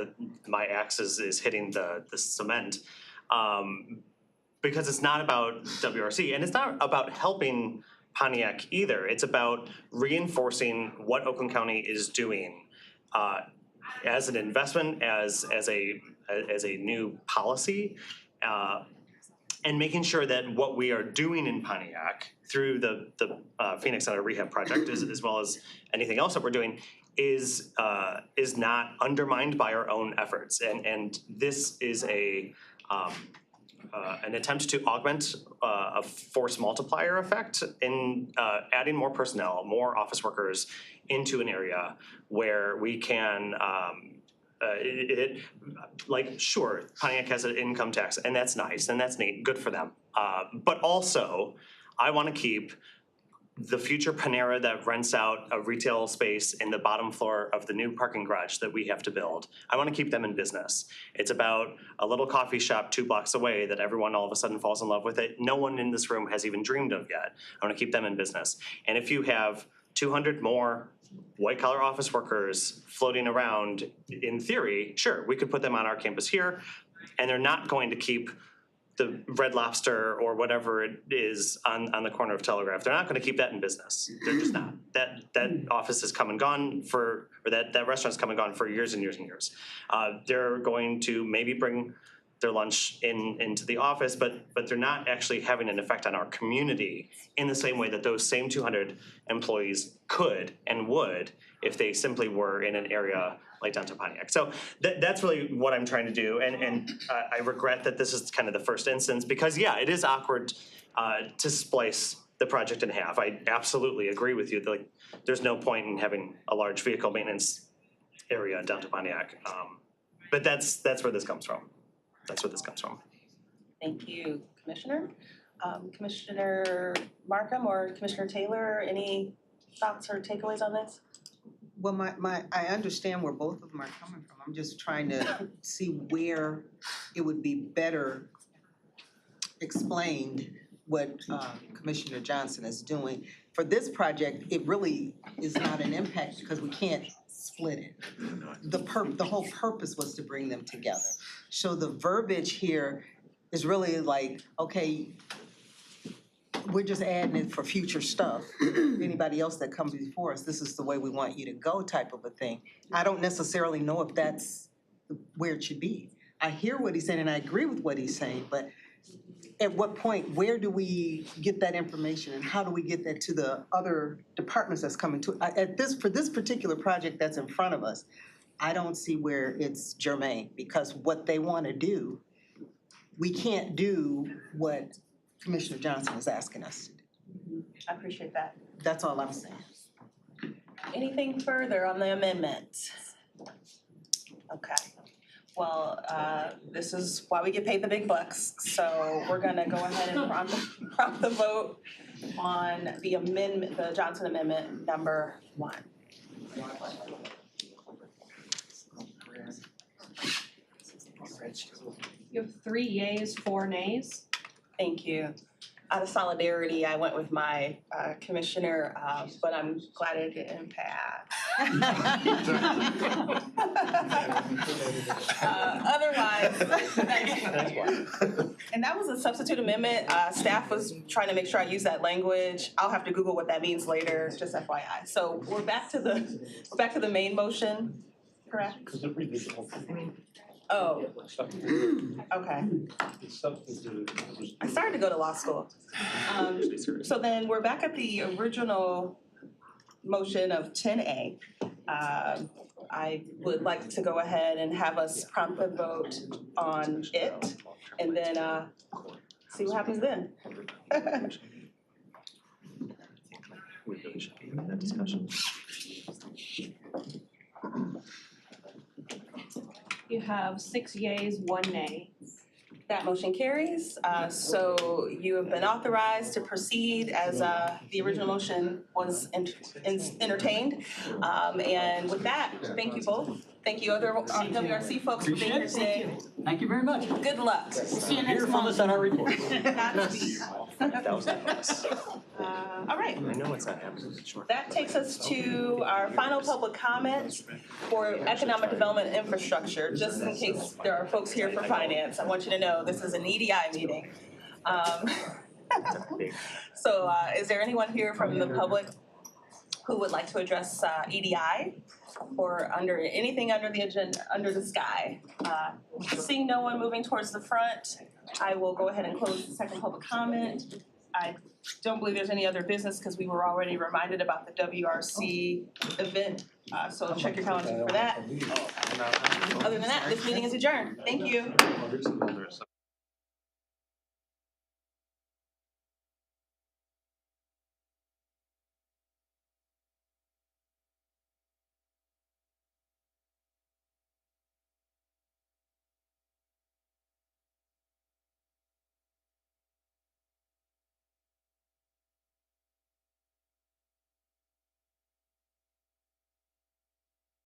my axe is hitting the cement. Because it's not about WRC and it's not about helping Pontiac either. It's about reinforcing what Oakland County is doing as an investment, as a new policy, and making sure that what we are doing in Pontiac through the Phoenix Center Rehab Project, as well as anything else that we're doing, is not undermined by our own efforts. And this is an attempt to augment a force multiplier effect in adding more personnel, more office workers into an area where we can sure, Pontiac has an income tax and that's nice and that's neat, good for them. But also, I wanna keep the future Panera that rents out a retail space in the bottom floor of the new parking garage that we have to build. I wanna keep them in business. It's about a little coffee shop 2 blocks away that everyone all of a sudden falls in love with it. No one in this room has even dreamed of yet. I wanna keep them in business. And if you have 200 more white collar office workers floating around, in theory, sure, we could put them on our campus here, and they're not going to keep the Red Lobster or whatever it is on the corner of Telegraph. They're not gonna keep that in business. They're just not. That office has come and gone that restaurant's come and gone for years and years and years. They're going to maybe bring their lunch into the office, but they're not actually having an effect on our community in the same way that those same 200 employees could and would if they simply were in an area like downtown Pontiac. So that's really what I'm trying to do, and I regret that this is kind of the first instance, because yeah, it is awkward to splice the project in half. I absolutely agree with you, like there's no point in having a large vehicle maintenance area in downtown Pontiac. but that's where this comes from. That's where this comes from. Thank you, Commissioner. Commissioner Markham or Commissioner Taylor, any thoughts or takeaways on this? Well, I understand where both of them are coming from. I'm just trying to see where it would be better explained what Commissioner Johnson is doing. For this project, it really is not an impact because we can't split it. The whole purpose was to bring them together. So the verbiage here is really like, okay, we're just adding it for future stuff. Anybody else that comes before us, this is the way we want you to go type of a thing. I don't necessarily know if that's where it should be. I hear what he's saying and I agree with what he's saying, but at what point, where do we get that information and how do we get that to the other departments that's coming to, for this particular project that's in front of us, I don't see where it's germane because what they want to do, we can't do what Commissioner Johnson is asking us to do. I appreciate that. That's all I'm saying. Anything further on the amendment? Okay. Well, this is why we get paid the big bucks. So we're gonna go ahead and prompt the vote on the amendment, the Johnson Amendment number 1. You have 3 yeas, 4 nays. Thank you. Out of solidarity, I went with my commissioner, but I'm glad it didn't pass. Otherwise, and that was a substitute amendment. Staff was trying to make sure I use that language. I'll have to Google what that means later, just FYI. So we're back to the main motion, correct? Because it reads the whole thing. Oh, okay. It's substituted. I started to go to law school. So then we're back at the original motion of 10A. I would like to go ahead and have us prompt the vote on it and then see what happens then. We really should be having that discussion. You have 6 yeas, 1 nay. That motion carries. So you have been authorized to proceed as the original motion was entertained. And with that, thank you both. Thank you other WRC folks for being here today. Thank you very much. Good luck. See you Hear next from month. us on our report. Godspeed. All right. I know it's not happening, sure. That takes us to our final public comment for economic development infrastructure. Just in case there are folks here for finance, I want you to know this is an EDI meeting. So is there anyone here from the public who would like to address EDI or anything under the agenda, under the sky? Seeing no one moving towards the front, I will go ahead and close the second public comment. I don't believe there's any other business because we were already reminded about the WRC event. So check your calendar for that. Other than that, this meeting is adjourned. Thank you.